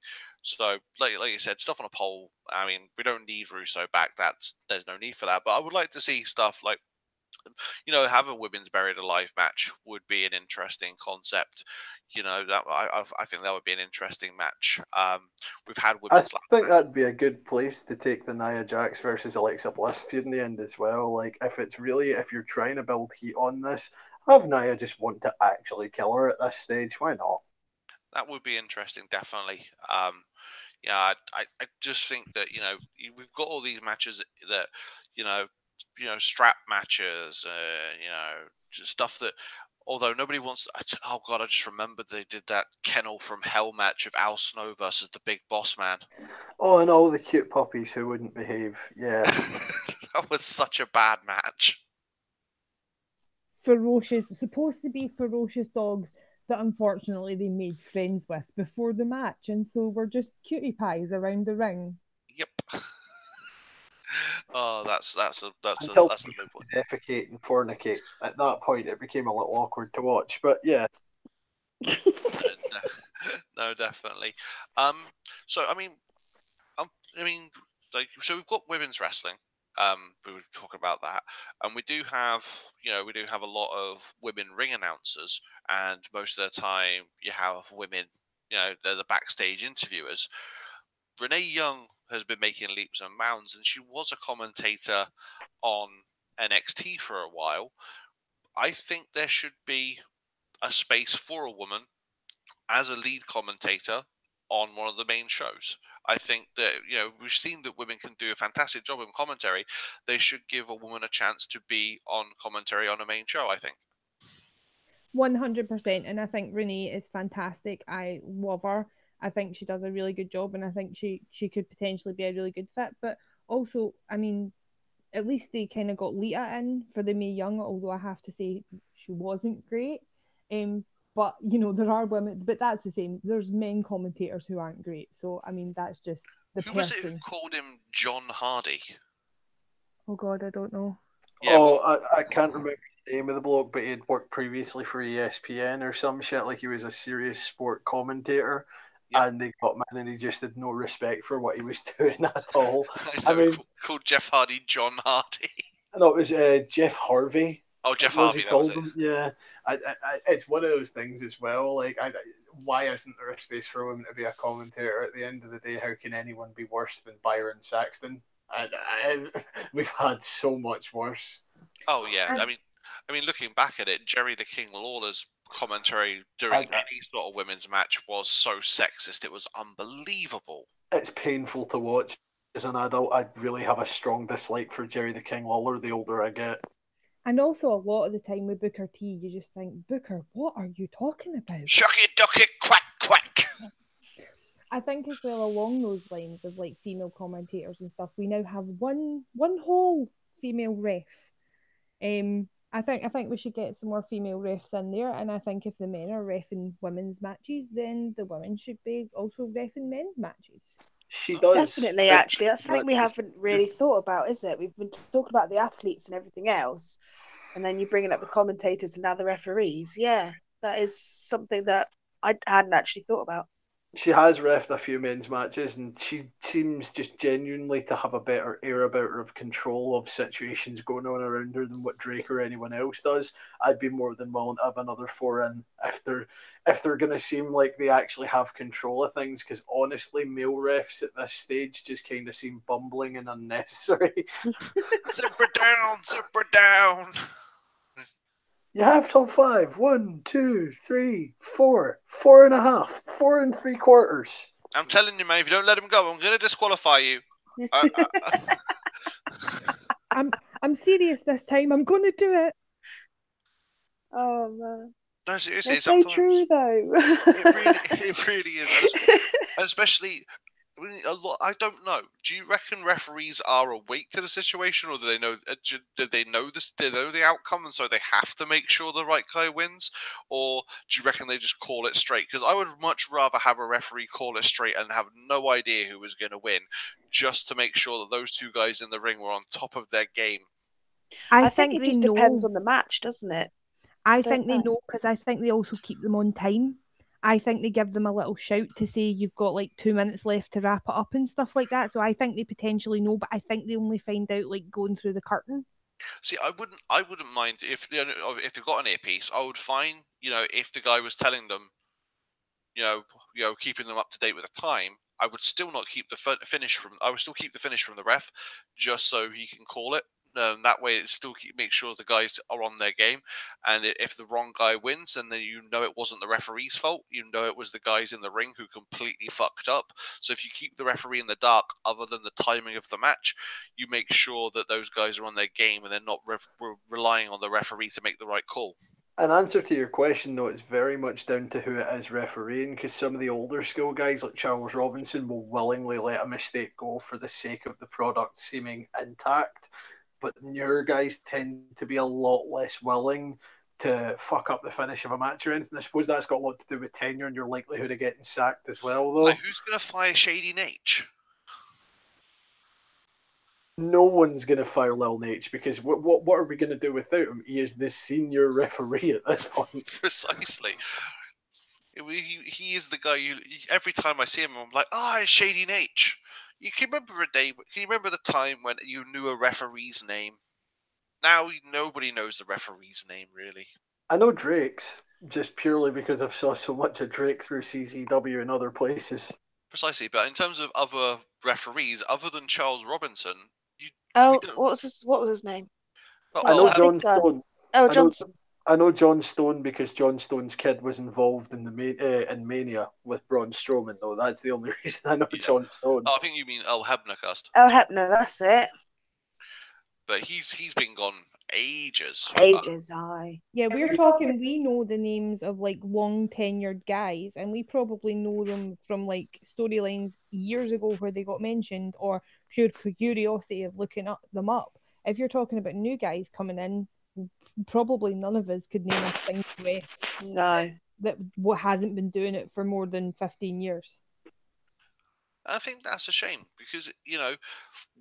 So, like you said, stuff on a pole. I mean, we don't need Russo back. There's no need for that. But I would like to see stuff like have a women's Buried Alive match would be an interesting concept. That I think that would be an interesting match. We've had women's. I think that'd be a good place to take the Nia Jax versus Alexa Bliss feud in the end as well. Like, if you're trying to build heat on this, have Nia just want to actually kill her at this stage. Why not? That would be interesting, definitely. I just think that we've got all these matches that strap matches, just stuff that, although nobody wants. Oh God, I just remembered they did that Kennel from Hell match of Al Snow versus the Big Boss Man. Oh, and all the cute puppies who wouldn't behave. Yeah, that was such a bad match. Supposed to be ferocious dogs that unfortunately they made friends with before the match, and so we're just cutie pies around the ring. Yep. Oh, that's a good one. Defecate and fornicate. At that point, it became a little awkward to watch, but yeah. No, definitely. So I mean, so we've got women's wrestling. We were talking about that, and we do have a lot of women ring announcers, and most of the time you have women, they're the backstage interviewers. Renee Young has been making leaps and bounds, and she was a commentator on NXT for a while. I think there should be a space for a woman as a lead commentator on one of the main shows. I think that, we've seen that women can do a fantastic job in commentary. They should give a woman a chance to be on commentary on a main show, I think. 100%. And I think Renee is fantastic. I love her. I think she does a really good job, and I think she could potentially be a really good fit. But also, I mean, at least they kind of got Lita in for the Mae Young, although I have to say she wasn't great. But there are women, but that's the same. There's men commentators who aren't great. So I mean, that's just the person. Who was it who called him John Hardy? Oh God, I don't know. Yeah, I can't remember the name of the bloke, but he'd worked previously for ESPN or some shit. Like, he was a serious sport commentator. Yep. And they got him in, and he just had no respect for what he was doing at all. I mean, called Jeff Hardy John Hardy. No, it was Jeff Harvey. Oh, Jeff Harvey, that was it. Yeah, it's one of those things as well. Like, why isn't there a space for a woman to be a commentator? At the end of the day, how can anyone be worse than Byron Saxton? We've had so much worse. Oh yeah, I mean, looking back at it, Jerry the King Lawler's commentary during any sort of women's match was so sexist. It was unbelievable. It's painful to watch. As an adult, I really have a strong dislike for Jerry the King Lawler the older I get. And also, a lot of the time with Booker T, you just think, Booker, what are you talking about? Shucky ducky quack quack. I think as well along those lines of like female commentators and stuff, we now have one whole female ref. I think we should get some more female refs in there, and I think if the men are reffing women's matches, then the women should be also reffing men's matches. She does. Definitely, actually. That's something we haven't really thought about, is it? We've been talking about the athletes and everything else, and then you're bringing up the commentators and now the referees. Yeah, that is something that I hadn't actually thought about. She has reffed a few men's matches, and she seems just genuinely to have a better air about her of control of situations going on around her than what Drake or anyone else does. I'd be more than willing to have another 4 in if they're going to seem like they actually have control of things, because honestly, male refs at this stage just kind of seem bumbling and unnecessary. Zipper down. You have till 5. 1, 2, 3, 4. 4.5. 4 3/4. I'm telling you, man, if you don't let him go, I'm going to disqualify you. I'm serious this time. I'm going to do it. Oh, man. No, seriously, it's so true, though. it really is. And especially, I don't know. Do you reckon referees are awake to the situation, or do they know? Do they know this? Do they know the outcome, and so they have to make sure the right guy wins, or do you reckon they just call it straight? Because I would much rather have a referee call it straight and have no idea who was going to win, just to make sure that those two guys in the ring were on top of their game. I think it just depends on the match, doesn't it? I think they know, because I think they also keep them on time. I think they give them a little shout to say you've got like 2 minutes left to wrap it up and stuff like that. So I think they potentially know, but I think they only find out like going through the curtain. See, I wouldn't mind if they've got an earpiece. I would fine, if the guy was telling them, keeping them up to date with the time. I would still not keep the finish from. I would still keep the finish from the ref, just so he can call it. That way, it still make sure the guys are on their game. And if the wrong guy wins, and then it wasn't the referee's fault, it was the guys in the ring who completely fucked up. So if you keep the referee in the dark, other than the timing of the match, you make sure that those guys are on their game and they're not relying on the referee to make the right call. An answer to your question, though, it's very much down to who it is refereeing, because some of the older school guys like Charles Robinson will willingly let a mistake go for the sake of the product seeming intact. But newer guys tend to be a lot less willing to fuck up the finish of a match or anything. I suppose that's got a lot to do with tenure and your likelihood of getting sacked as well, though. Like, who's going to fire Shady Nate? No one's going to fire Lil Nate, because what are we going to do without him? He is the senior referee at this point. Precisely. He is the guy every time I see him, I'm like, it's Shady Nate. You can remember the time when you knew a referee's name? Now nobody knows the referee's name, really. I know Drake's, just purely because I've saw so much of Drake through CZW and other places. Precisely, but in terms of other referees, other than Charles Robinson, what was his name? I know John Stone. Johnson. I know John Stone because John Stone's kid was involved in in Mania with Braun Strowman, though. That's the only reason I know John Stone. Oh, I think you mean El Hebnercast. El Hebner, that's it. But he's been gone ages. Aye. Yeah, we're talking, we know the names of like long tenured guys, and we probably know them from like storylines years ago where they got mentioned, or pure curiosity of looking them up. If you're talking about new guys coming in, probably none of us could name a single ref. No. That what hasn't been doing it for more than 15 years. I think that's a shame, because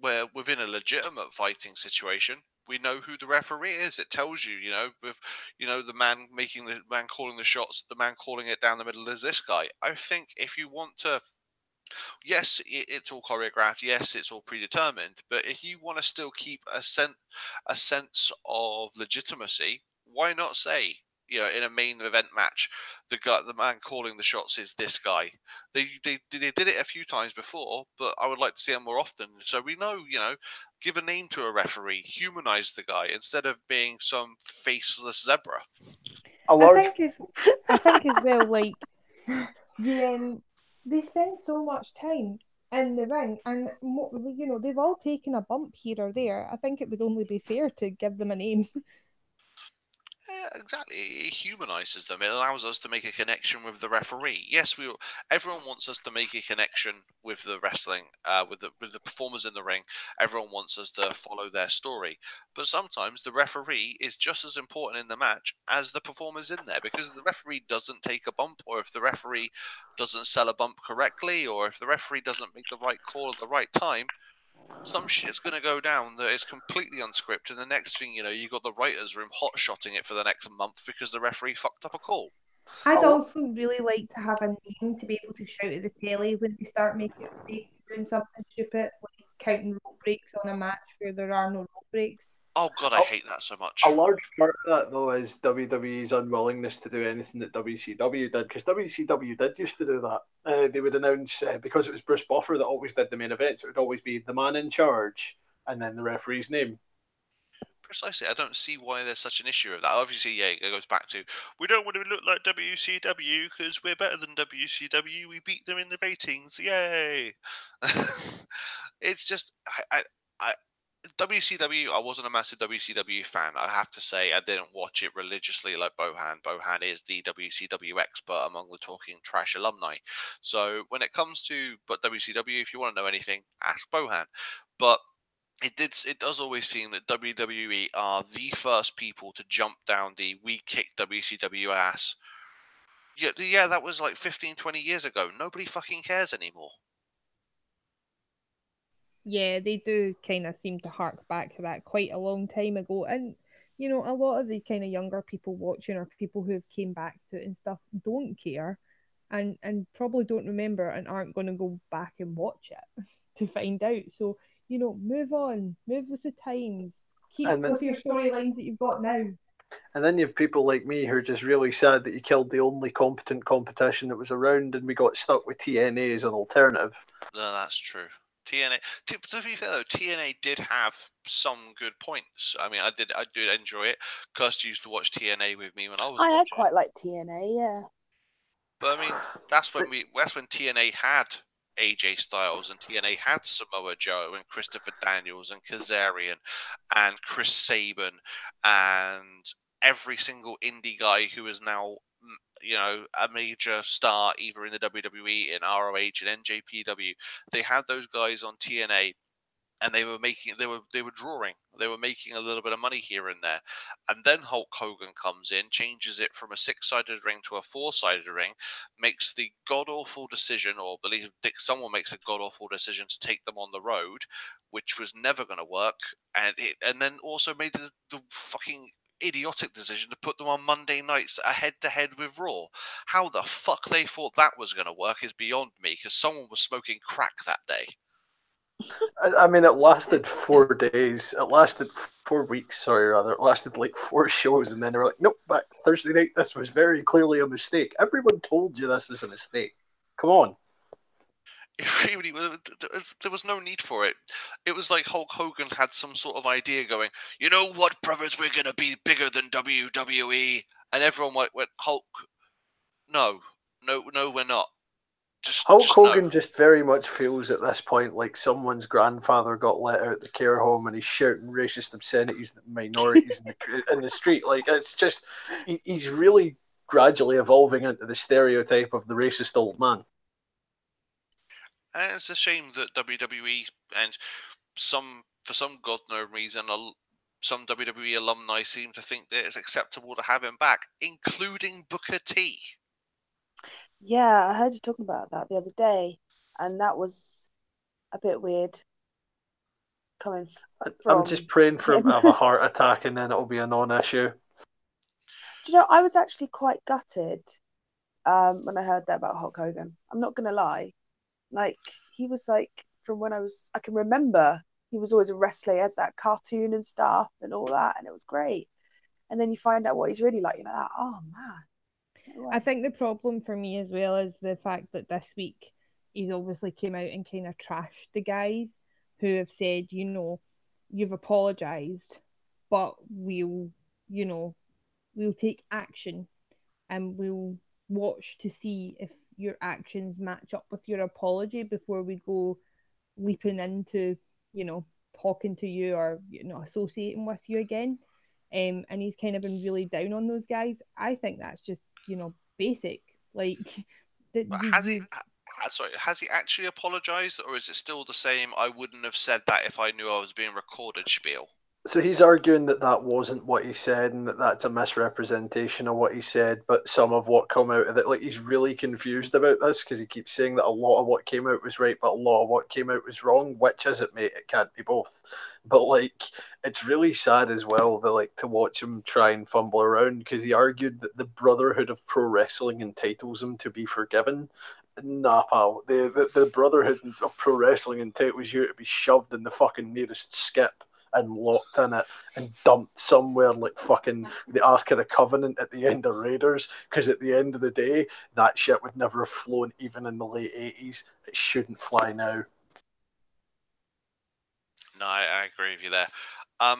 we're within a legitimate fighting situation. We know who the referee is. It tells you, with the man calling the shots, the man calling it down the middle is this guy. I think if you want to Yes, it's all choreographed. Yes, it's all predetermined. But if you want to still keep a sense of legitimacy, why not say, in a main event match, the man calling the shots is this guy. They did it a few times before, but I would like to see it more often. So we know, give a name to a referee, humanize the guy instead of being some faceless zebra. I think as well, like they spend so much time in the ring, and they've all taken a bump here or there. I think it would only be fair to give them a name. Yeah, exactly. It humanizes them. It allows us to make a connection with the referee. Yes, everyone wants us to make a connection with the wrestling, with the performers in the ring. Everyone wants us to follow their story. But sometimes the referee is just as important in the match as the performers in there, because if the referee doesn't take a bump, or if the referee doesn't sell a bump correctly, or if the referee doesn't make the right call at the right time, some shit's going to go down that is completely unscripted. And the next thing you know, you got the writers' room hot-shotting it for the next month because the referee fucked up a call. I'd also really like to have a name to be able to shout at the telly when they start making mistakes, doing something stupid, like counting rope breaks on a match where there are no rope breaks. Oh god, I hate that so much. A large part of that, though, is WWE's unwillingness to do anything that WCW did, because WCW did used to do that. They would announce, because it was Bruce Buffer that always did the main events, it would always be the man in charge and then the referee's name. Precisely. I don't see why there's such an issue with that. Obviously, yeah, it goes back to, we don't want to look like WCW because we're better than WCW. We beat them in the ratings. Yay! It's just, WCW, I wasn't a massive WCW fan. I have to say, I didn't watch it religiously like Bohan. Bohan is the WCW expert among the Talking Trash alumni. So when it comes to WCW, if you want to know anything, ask Bohan. But it does always seem that WWE are the first people to jump down the "we kicked WCW ass." Yeah, that was like 15, 20 years ago. Nobody fucking cares anymore. Yeah, they do kind of seem to hark back to that quite a long time ago. And, a lot of the kind of younger people watching, or people who have came back to it and stuff, don't care, and probably don't remember and aren't going to go back and watch it to find out. So, move on, move with the times, keep with your storylines that you've got now. And then you have people like me who are just really sad that you killed the only competent competition that was around, and we got stuck with TNA as an alternative. No, that's true. TNA. To be fair though, TNA did have some good points. I mean, I did enjoy it. Kirst used to watch TNA with me when I was. I had quite like TNA, yeah. But I mean, that's when TNA had AJ Styles, and TNA had Samoa Joe and Christopher Daniels and Kazarian and Chris Sabin and every single indie guy who is now, a major star either in the WWE, in ROH, and NJPW. They had those guys on TNA, and they were drawing. They were making a little bit of money here and there. And then Hulk Hogan comes in, changes it from a 6-sided ring to a 4-sided ring, makes the god-awful decision, or someone makes a god-awful decision to take them on the road, which was never going to work. And then also made the fucking idiotic decision to put them on Monday nights head-to-head with Raw. How the fuck they thought that was going to work is beyond me, because someone was smoking crack that day. I mean, it lasted 4 days. It lasted 4 weeks, sorry, rather. It lasted like 4 shows, and then they were like, nope, back Thursday night, this was very clearly a mistake. Everyone told you this was a mistake. Come on. It really was. There was no need for it. It was like Hulk Hogan had some sort of idea going, you know what, brothers, we're going to be bigger than WWE. And everyone went, Hulk, no, we're not. Hulk Hogan just very much feels at this point like someone's grandfather got let out the care home and he's shouting racist obscenities at minorities in the street. Like, it's just, he's really gradually evolving into the stereotype of the racist old man. And it's a shame that WWE and for some god known reason, some WWE alumni seem to think that it's acceptable to have him back, including Booker T. Yeah, I heard you talking about that the other day, and that was a bit weird. Coming from I'm just praying for him to have a heart attack, and then it'll be a non-issue. Do you know, I was actually quite gutted when I heard that about Hulk Hogan. I'm not going to lie. Like, he was like, from when I can remember, he was always a wrestler. He had that cartoon and stuff and all that, and it was great. And then you find out what he's really like, like, oh man. I think the problem for me as well is the fact that this week he's obviously came out and kind of trashed the guys who have said, you've apologized, but we'll take action and we'll watch to see if your actions match up with your apology before we go leaping into, talking to you or, associating with you again. And he's kind of been really down on those guys. I think that's just, basic. Like, that has he actually apologized, or is it still the same I wouldn't have said that if I knew I was being recorded spiel? So he's arguing that wasn't what he said and that's a misrepresentation of what he said, but some of what come out of it, like, he's really confused about this because he keeps saying that a lot of what came out was right, but a lot of what came out was wrong. Which is it, mate? It can't be both. But, like, it's really sad as well to watch him try and fumble around, because he argued that the Brotherhood of Pro Wrestling entitles him to be forgiven. Nah, pal. The Brotherhood of Pro Wrestling entitles you to be shoved in the fucking nearest skip and locked in it and dumped somewhere like fucking the Ark of the Covenant at the end of Raiders, because at the end of the day, that shit would never have flown even in the late 80s. It shouldn't fly now. No, I agree with you there. I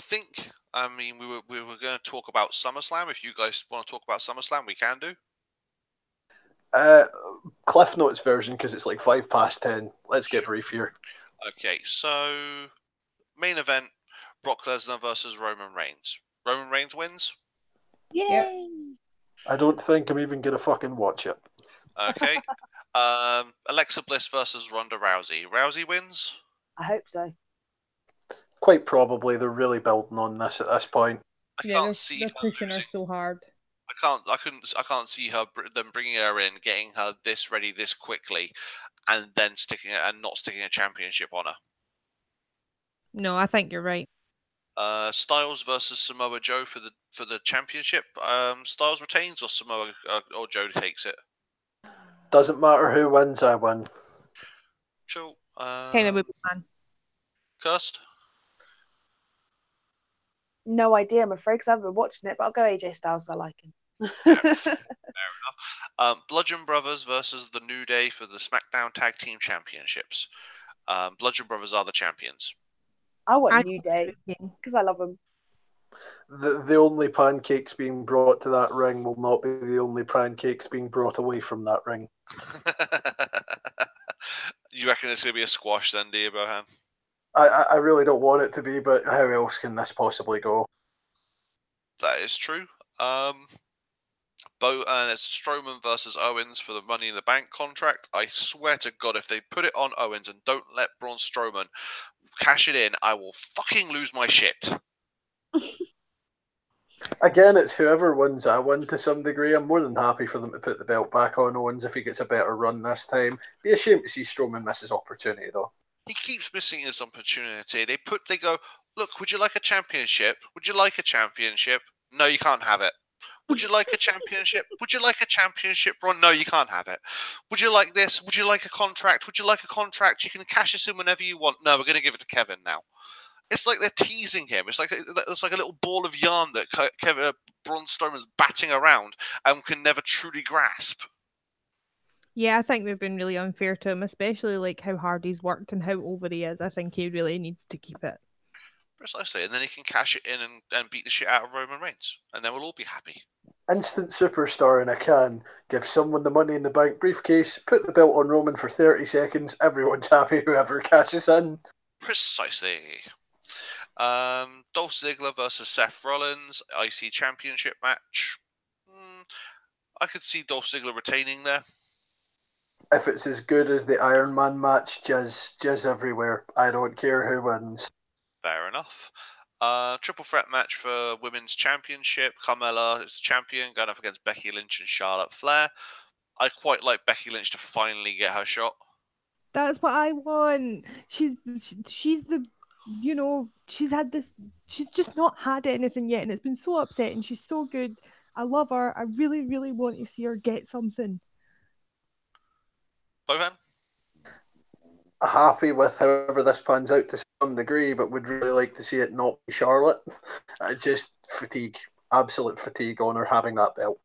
think, we were going to talk about SummerSlam. If you guys want to talk about SummerSlam, we can do. Cliff Notes version, because it's like 10:05. Let's get brief here. Okay, so main event: Brock Lesnar versus Roman Reigns. Roman Reigns wins. Yay! Yep. I don't think I'm even gonna fucking watch it. Okay. Alexa Bliss versus Ronda Rousey. Rousey wins. I hope so. Quite probably. They're really building on this at this point. They're pushing her so hard. I can't see them bringing her in, getting her this ready this quickly, and then not sticking a championship on her. No, I think you're right. Styles versus Samoa Joe for the championship. Styles retains, or Samoa or Joe takes it. Doesn't matter who wins, I win. Cool. Kind of would be fun. Cursed? No idea, I'm afraid, because I haven't been watching it, but I'll go AJ Styles. I like him. Fair enough. Bludgeon Brothers versus the New Day for the SmackDown Tag Team Championships. Bludgeon Brothers are the champions. I want New Day because I love them. The only pancakes being brought to that ring will not be the only pancakes being brought away from that ring. You reckon it's going to be a squash then, do you, Bohan? I really don't want it to be, but how else can this possibly go? That is true. It's Strowman versus Owens for the Money in the Bank contract. I swear to God, if they put it on Owens and don't let Braun Strowman cash it in, I will fucking lose my shit. Again, it's whoever wins, I win to some degree. I'm more than happy for them to put the belt back on Owens if he gets a better run this time. Be a shame to see Strowman miss his opportunity, though. He keeps missing his opportunity. They go, look, would you like a championship? Would you like a championship? No, you can't have it. Would you like a championship? Would you like a championship, Braun? No, you can't have it. Would you like this? Would you like a contract? Would you like a contract? You can cash this in whenever you want. No, we're going to give it to Kevin now. It's like they're teasing him. It's like a little ball of yarn that Braun Strowman's batting around and can never truly grasp. Yeah, I think they've been really unfair to him, especially like how hard he's worked and how over he is. I think he really needs to keep it. Precisely, and then he can cash it in and beat the shit out of Roman Reigns, and then we'll all be happy. Instant superstar in a can. Give someone the Money in the Bank briefcase, put the belt on Roman for 30 seconds, everyone's happy whoever cashes in. Precisely. Dolph Ziggler versus Seth Rollins, IC Championship match. I could see Dolph Ziggler retaining there. If it's as good as the Iron Man match, jizz everywhere. I don't care who wins. Fair enough. Triple threat match for Women's Championship. Carmella is champion, going up against Becky Lynch and Charlotte Flair. I quite like Becky Lynch to finally get her shot. That's what I want. She's the, she's had this, she's just not had anything yet, and it's been so upsetting. She's so good. I love her. I really, really want to see her get something. Bohan? happy with however this pans out to some degree, but would really like to see it not be Charlotte. Just fatigue, absolute fatigue on her having that belt.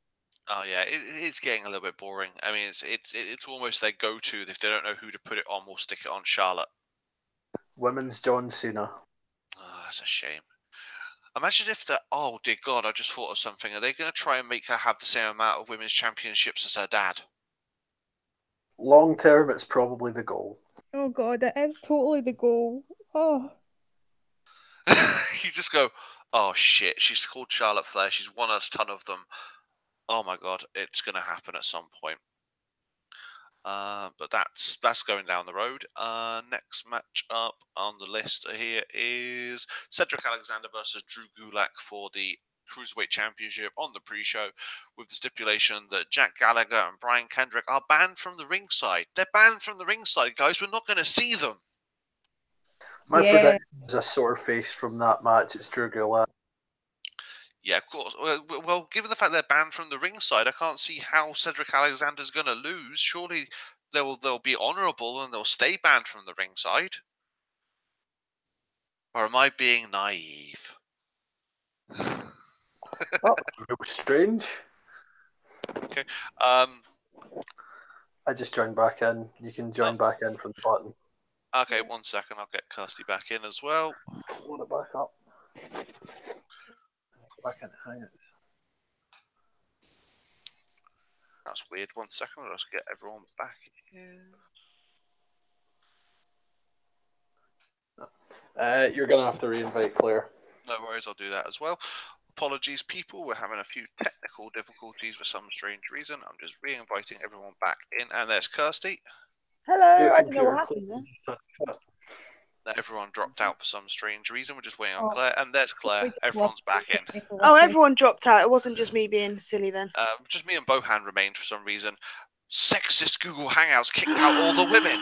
Oh yeah, it's getting a little bit boring. I mean, it's almost their go-to. If they don't know who to put it on, we'll stick it on Charlotte. Women's John Cena. Oh, that's a shame. Imagine if the oh dear God, I just thought of something. Are they going to try and make her have the same amount of women's championships as her dad? Long term, it's probably the goal. Oh God, it is totally the goal. Oh. You just go, oh shit, she's called Charlotte Flair. She's won a ton of them. Oh my God, it's going to happen at some point. But that's going down the road. Next match up on the list here is Cedric Alexander versus Drew Gulak for the Cruiserweight Championship on the pre-show, with the stipulation that Jack Gallagher and Brian Kendrick are banned from the ringside. They're banned from the ringside, guys. We're not going to see them. My prediction is a sore face from that match. It's Drew Gulak. Yeah, of course. Well, given the fact they're banned from the ringside, I can't see how Cedric Alexander's going to lose. Surely they'll be honourable and they'll stay banned from the ringside. Or am I being naive? Oh, real strange. Okay. I just joined back in. You can join back in from the button. Okay, 1 second. I'll get Kirsty back in as well. Load it back up. Back in Hangouts. That's weird. 1 second. Let's get everyone back in. You're going to have to reinvite Claire. No worries. I'll do that as well. Apologies, people. We're having a few technical difficulties for some strange reason. I'm just re-inviting everyone back in. And there's Kirsty. Hello. I don't know what happened there. Everyone dropped out for some strange reason. We're just waiting on Claire. And there's Claire. Everyone's back in. Oh, everyone dropped out. It wasn't just me being silly then. Just me and Bohan remained for some reason. Sexist Google Hangouts kicked out all the women.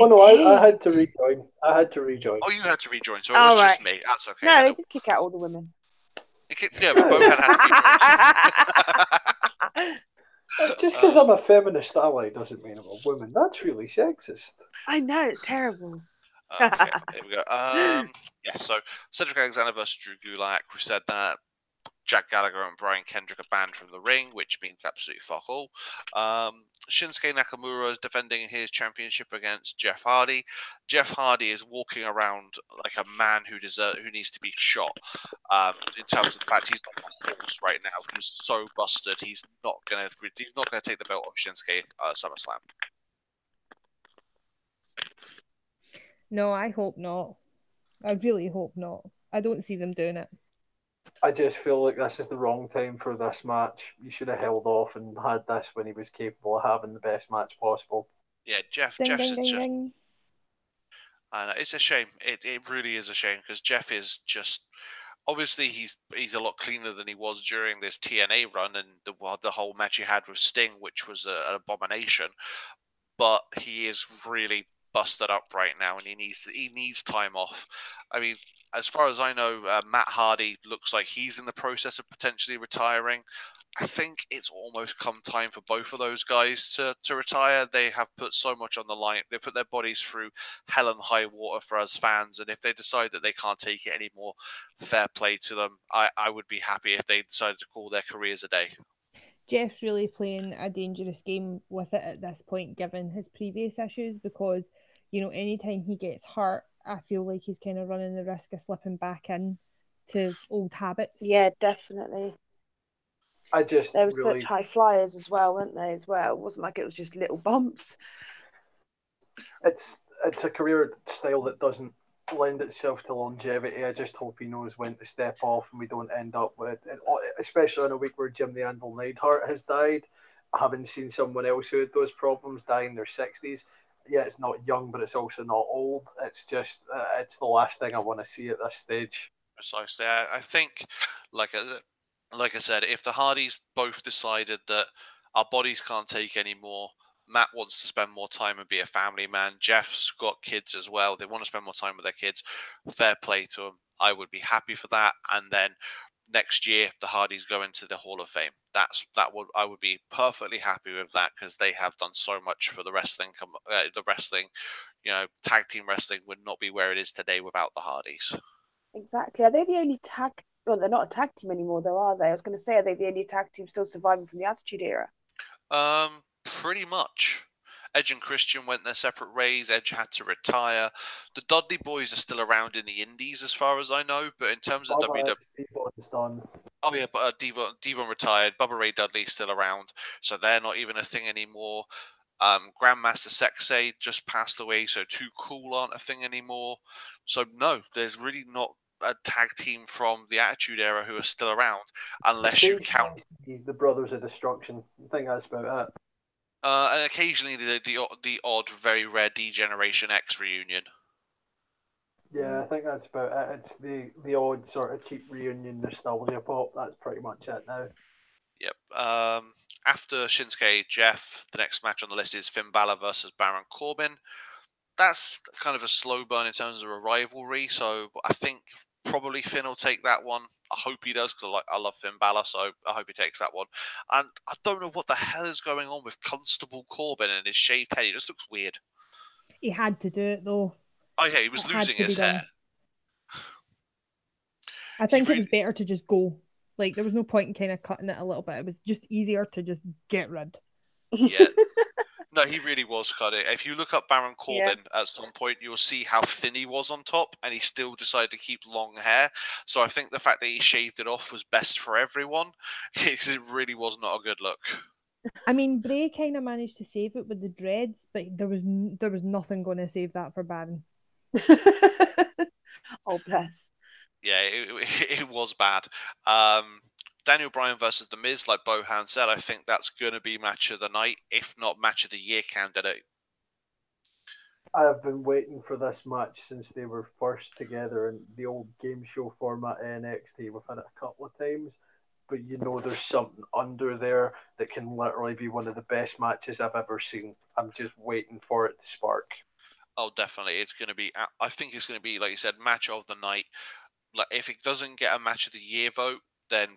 Oh no, I had to rejoin. Oh, you had to rejoin, so it was just me. That's okay. No, they did kick out all the women. Yeah, but Bohan had to rejoin. Just because I'm a feminist ally doesn't mean I'm a woman. That's really sexist. I know, it's terrible. Okay, here we go. Yeah, so Cedric Alexander versus Drew Gulak. We said that Jack Gallagher and Brian Kendrick are banned from the ring, which means absolutely fuck all. Shinsuke Nakamura is defending his championship against Jeff Hardy. Jeff Hardy is walking around like a man who needs to be shot. In terms of the fact he's on a horse right now, he's so busted. He's not gonna take the belt off Shinsuke SummerSlam. No, I hope not. I really hope not. I don't see them doing it. I just feel like this is the wrong time for this match. You should have held off and had this when he was capable of having the best match possible. Yeah, Jeff's ding, just... ding. I know, it's a shame. It really is a shame because Jeff is just... Obviously, he's a lot cleaner than he was during this TNA run and the whole match he had with Sting, which was an abomination. But he is really busted up right now, and he needs time off. I mean, as far as I know, Matt Hardy looks like he's in the process of potentially retiring. I think it's almost come time for both of those guys to retire. They have put so much on the line. They put their bodies through hell and high water for us fans, and if they decide that they can't take it anymore, fair play to them. I would be happy if they decided to call their careers a day. Jeff's really playing a dangerous game with it at this point, given his previous issues, because, you know, anytime he gets hurt, I feel like he's kind of running the risk of slipping back in to old habits. Yeah, definitely. They were such high flyers as well, weren't they? As well, it wasn't like it was just little bumps. It's a career style that doesn't lend itself to longevity. I just hope he knows when to step off and we don't end up with, especially in a week where Jim the Anvil Neidhart has died. I haven't seen someone else who had those problems die in their 60s. Yeah, it's not young, but it's also not old. It's just, it's the last thing I want to see at this stage. Precisely. I think, like I said, if the Hardys both decided that our bodies can't take any more, Matt wants to spend more time and be a family man. Jeff's got kids as well. They want to spend more time with their kids. Fair play to them. I would be happy for that. And then next year the Hardys go into the Hall of Fame. I would be perfectly happy with that, because they have done so much for the wrestling. Tag team wrestling would not be where it is today without the Hardys. Exactly. Are they the only tag? Well, they're not a tag team anymore, though, are they? I was going to say, are they the only tag team still surviving from the Attitude Era? Pretty much. Edge and Christian went their separate ways. Edge had to retire. The Dudley Boys are still around in the Indies, as far as I know. But in terms of WWE, done. oh yeah, but Devon retired. Bubba Ray Dudley's still around, so they're not even a thing anymore. Grandmaster Sexay just passed away, so Too Cool aren't a thing anymore. So no, there's really not a tag team from the Attitude Era who are still around, unless you count the Brothers of Destruction. I think that's about it. And occasionally the odd, very rare D-Generation X reunion. Yeah, I think that's about it. It's the odd sort of cheap reunion nostalgia pop. That's pretty much it now. Yep. After Shinsuke Jeff, the next match on the list is Finn Balor versus Baron Corbin. That's kind of a slow burn in terms of a rivalry, so I think probably Finn will take that one. I hope he does, because I love Finn Balor, so I hope he takes that one. And I don't know what the hell is going on with Constable Corbin and his shaved head. He just looks weird. He had to do it, though. Oh yeah, he was losing his hair. I think it was better to just go. Like, there was no point in kind of cutting it a little bit. It was just easier to just get rid. Yeah. No, he really was cutting. If you look up Baron Corbin at some point, you'll see how thin he was on top, and he still decided to keep long hair. So I think the fact that he shaved it off was best for everyone, because it really was not a good look. I mean, Bray kind of managed to save it with the dreads, but there was nothing going to save that for Baron. Oh, bless. Yeah, it was bad. Daniel Bryan versus The Miz, like Bohan said, I think that's going to be match of the night, if not match of the year candidate. I have been waiting for this match since they were first together in the old game show format NXT. We've had it a couple of times, but there's something under there that can literally be one of the best matches I've ever seen. I'm just waiting for it to spark. Oh, definitely. It's going to be, I think it's going to be, like you said, match of the night. Like, if it doesn't get a match of the year vote, then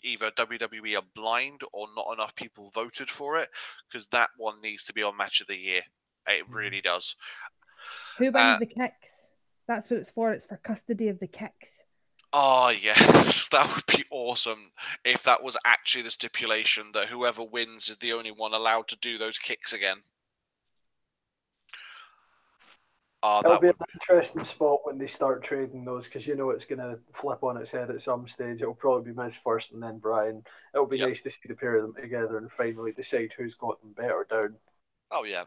either WWE are blind or not enough people voted for it, because that one needs to be on match of the year. It really does. Who wins the kicks? That's what it's for. It's for custody of the kicks. Oh, yes. That would be awesome if that was actually the stipulation, that whoever wins is the only one allowed to do those kicks again. It'll be an interesting spot when they start trading those, because it's going to flip on its head at some stage. It'll probably be Miz first and then Bryan. It'll be nice to see the pair of them together and finally decide who's got them better down. Oh, yeah.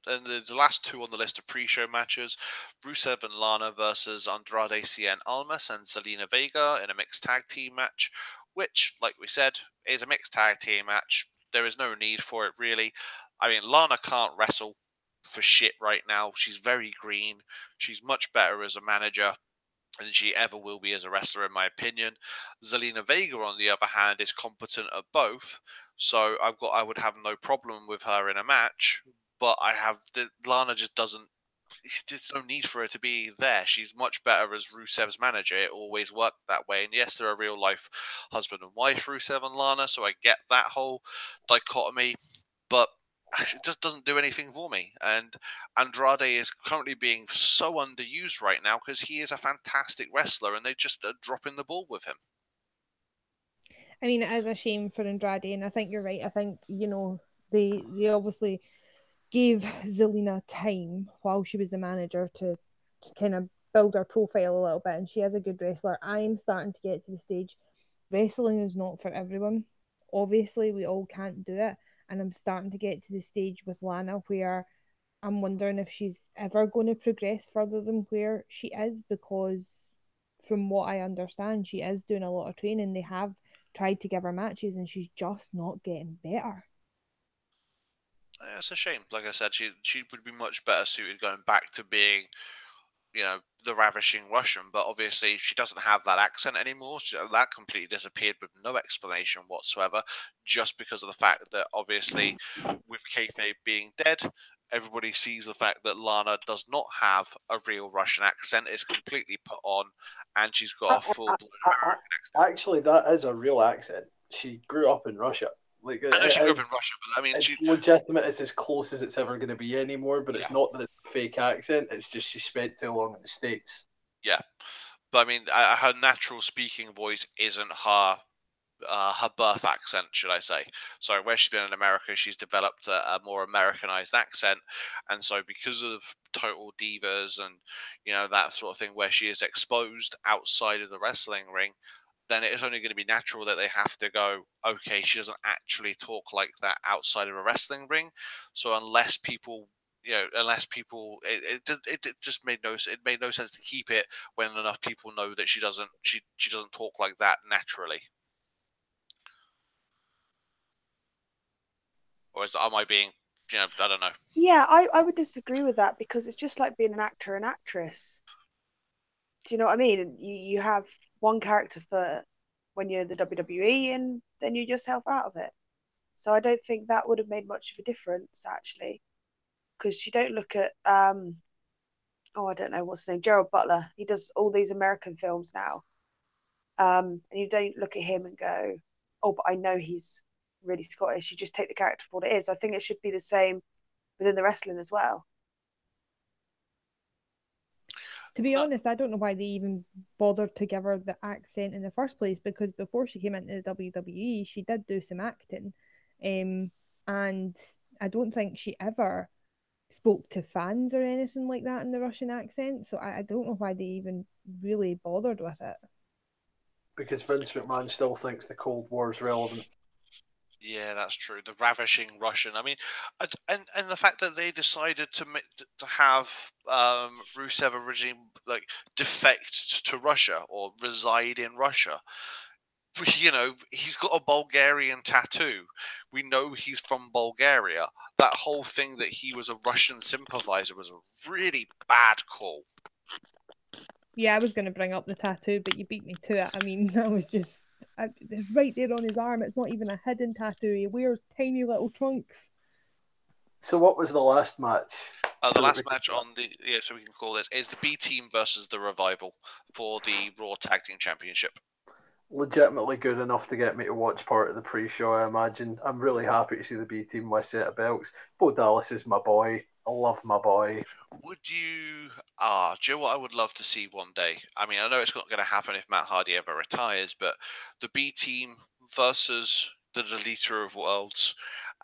And the last two on the list of pre-show matches, Rusev and Lana versus Andrade Cien Almas and Zelina Vega in a mixed tag team match, which, like we said, is a mixed tag team match. There is no need for it, really. I mean, Lana can't wrestle for shit right now. She's very green. She's much better as a manager than she ever will be as a wrestler, in my opinion. Zelina Vega, on the other hand, is competent at both, so I would have no problem with her in a match. But Lana just doesn't. There's no need for her to be there. She's much better as Rusev's manager. It always worked that way. And yes, they're a real life husband and wife, Rusev and Lana, so I get that whole dichotomy. But it just doesn't do anything for me. And Andrade is currently being so underused right now because he is a fantastic wrestler, and they just are dropping the ball with him. I mean, it is a shame for Andrade, and I think you're right. I think, they obviously gave Zelina time while she was the manager to kind of build her profile a little bit, and she is a good wrestler. I'm starting to get to the stage. Wrestling is not for everyone. Obviously, we all can't do it, and I'm starting to get to the stage with Lana where I'm wondering if she's ever going to progress further than where she is, because from what I understand, she is doing a lot of training. They have tried to give her matches, and she's just not getting better. It's a shame. Like I said, she would be much better suited going back to being, the ravishing Russian. But obviously, she doesn't have that accent anymore. That completely disappeared with no explanation whatsoever, just because of the fact that obviously, with kayfabe being dead, everybody sees the fact that Lana does not have a real Russian accent. It's completely put on, and she's got a full-blown American accent. Actually, that is a real accent. She grew up in Russia. Like, I know she grew up in Russia, but I mean, it's legitimate. It's as close as it's ever going to be anymore. But it's not that it's a fake accent. It's just she spent too long in the States. Yeah, but I mean, her natural speaking voice isn't her birth accent, should I say. So where she's been in America, she's developed a more Americanized accent. And so because of Total Divas and, you know, that sort of thing where she is exposed outside of the wrestling ring, then it is only going to be natural that they have to go, okay, she doesn't actually talk like that outside of a wrestling ring. So unless people, you know, it just made no sense to keep it when enough people know that she doesn't talk like that naturally. Or am I being, you know, I don't know. Yeah, I would disagree with that because it's just like being an actor and actress. Do you know what I mean? You have one character for when you're in the WWE and then you're yourself out of it. So I don't think that would have made much of a difference actually. Because you don't look at I don't know what's his name, Gerald Butler. He does all these American films now. And you don't look at him and go, oh, but I know he's really Scottish. You just take the character for what it is. I think it should be the same within the wrestling as well. To be honest, I don't know why they even bothered to give her the accent in the first place, because before she came into the WWE, she did do some acting. And I don't think she ever spoke to fans or anything like that in the Russian accent. So I don't know why they even really bothered with it. Because Vince McMahon still thinks the Cold War is relevant. Yeah, that's true. The ravishing Russian. I mean, and the fact that they decided to have Rusev originally like defect to Russia or reside in Russia. You know, he's got a Bulgarian tattoo. We know he's from Bulgaria. That whole thing that he was a Russian sympathizer was a really bad call. Yeah, I was going to bring up the tattoo, but you beat me to it. I mean, that was just, it's right there on his arm. It's not even a hidden tattoo. He wears tiny little trunks. So what was the last match? The last match on the, so we can call this, is the B Team versus the Revival for the Raw Tag Team Championship. Legitimately good enough to get me to watch part of the pre-show, I imagine. I'm really happy to see the B Team with a set of belts. Bo Dallas is my boy. I love my boy. Would you... do you know what I would love to see one day? I mean, I know it's not going to happen if Matt Hardy ever retires, but the B Team versus the Deleter of Worlds,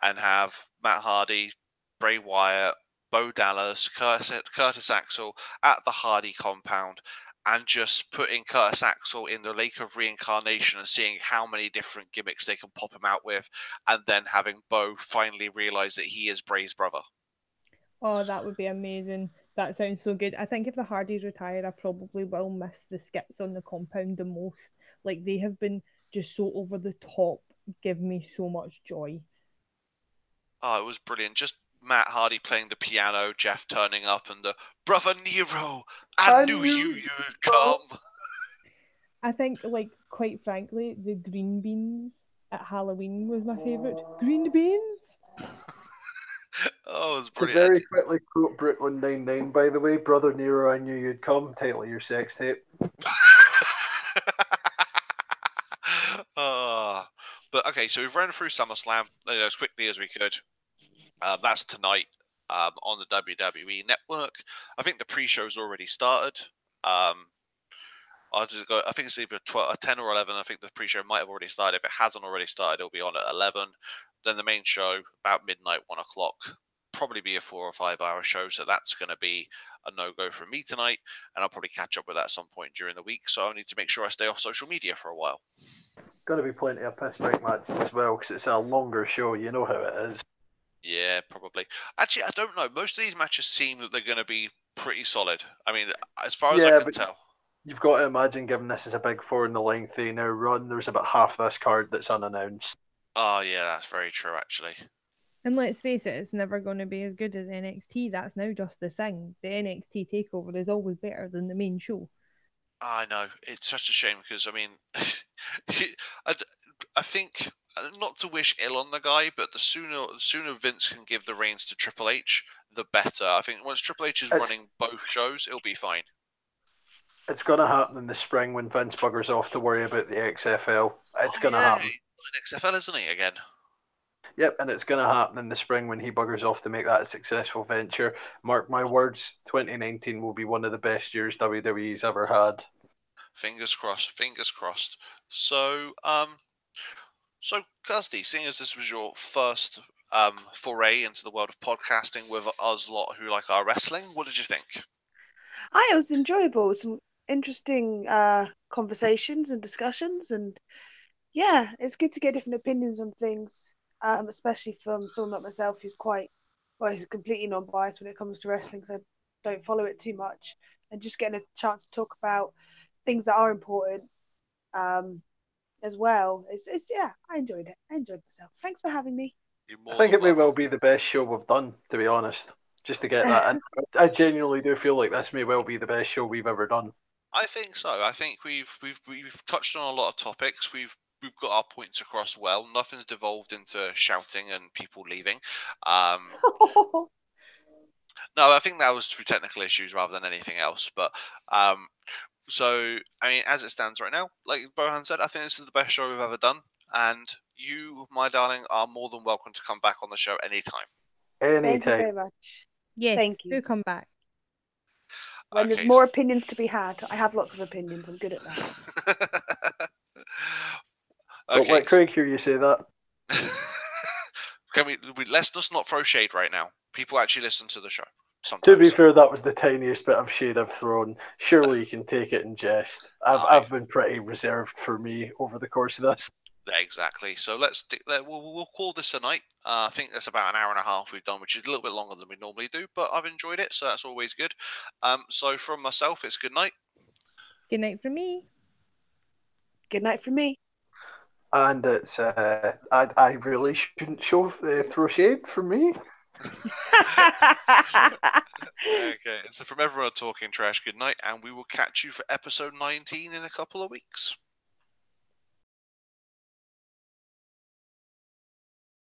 and have Matt Hardy, Bray Wyatt, Bo Dallas, Curtis Axel at the Hardy compound, and just putting Curtis Axel in the Lake of Reincarnation and seeing how many different gimmicks they can pop him out with, and then having Bo finally realize that he is Bray's brother. Oh, that would be amazing. That sounds so good. I think if the Hardys retire, I probably will miss the skits on the compound the most. Like, they have been just so over the top, give me so much joy. Oh, it was brilliant. Just Matt Hardy playing the piano, Jeff turning up, and the Brother Nero, I knew you'd come. I think, like, quite frankly, the green beans at Halloween was my favourite. Green beans? Oh, it was To brilliant. very quickly quote Brooklyn Nine-Nine, by the way, Brother Nero, I knew you'd come. Title of your sex tape. But okay, so we've run through SummerSlam as quickly as we could. That's tonight on the WWE Network. I think the pre-show's already started. I think it's either 10 or 11. I think the pre-show might have already started. If it hasn't already started, it'll be on at 11. Then the main show about midnight, 1 o'clock. Probably be a 4 or 5 hour show, so that's going to be a no-go for me tonight, and I'll probably catch up with that at some point during the week, so I need to make sure I stay off social media for a while. Going to be plenty of piss break matches as well, because it's a longer show, you know how it is. Yeah, probably. Actually, I don't know. Most of these matches seem that they're going to be pretty solid. I mean, as far as I can tell. You've got to imagine, given this is a big 4 in the lengthy now run, there's about half this card that's unannounced. Oh, yeah, that's very true, actually. And let's face it, it's never going to be as good as NXT. That's now just the thing. The NXT takeover is always better than the main show. I know. It's such a shame because, I mean, I think, not to wish ill on the guy, but the sooner Vince can give the reins to Triple H, the better. I think once Triple H is running both shows, it'll be fine. It's going to happen in the spring when Vince buggers off to worry about the XFL. It's going to happen. He's in XFL, isn't he, again? Yep, and it's going to happen in the spring when he buggers off to make that a successful venture. Mark my words, 2019 will be one of the best years WWE's ever had. Fingers crossed, fingers crossed. So, Kirsty, seeing as this was your first foray into the world of podcasting with us lot who like our wrestling, what did you think? It was enjoyable. Some interesting conversations and discussions, and yeah, it's good to get different opinions on things, especially from someone like myself who's who's completely non-biased when it comes to wrestling, because I don't follow it too much, and just getting a chance to talk about things that are important as well. It's I enjoyed it. I enjoyed myself. Thanks for having me. I think it may well be the best show we've done, to be honest. Just to get that, and I genuinely do feel like this may well be the best show we've ever done. I think so. I think we've touched on a lot of topics. We've got our points across well. Nothing's devolved into shouting and people leaving. No, I think that was through technical issues rather than anything else. But so I mean, as it stands right now, like Bohan said, I think this is the best show we've ever done. And you, my darling, are more than welcome to come back on the show anytime. Thank you very much. Yes, thank you. Do come back. When there's more opinions to be had. I have lots of opinions. I'm good at that. Don't let Craig hear you say that. Can we let's just not throw shade right now. People actually listen to the show sometimes. To be fair, that was the tiniest bit of shade I've thrown. Surely you can take it in jest. I've been pretty reserved for me over the course of this. Exactly. So we'll call this a night. I think that's about an hour and a half we've done, which is a little bit longer than we normally do, but I've enjoyed it, so that's always good. So from myself, it's good night. Good night from me. Good night from me. And it's I really shouldn't throw shade from me. Okay, so from everyone Talking Trash, good night, and we will catch you for episode 19 in a couple of weeks.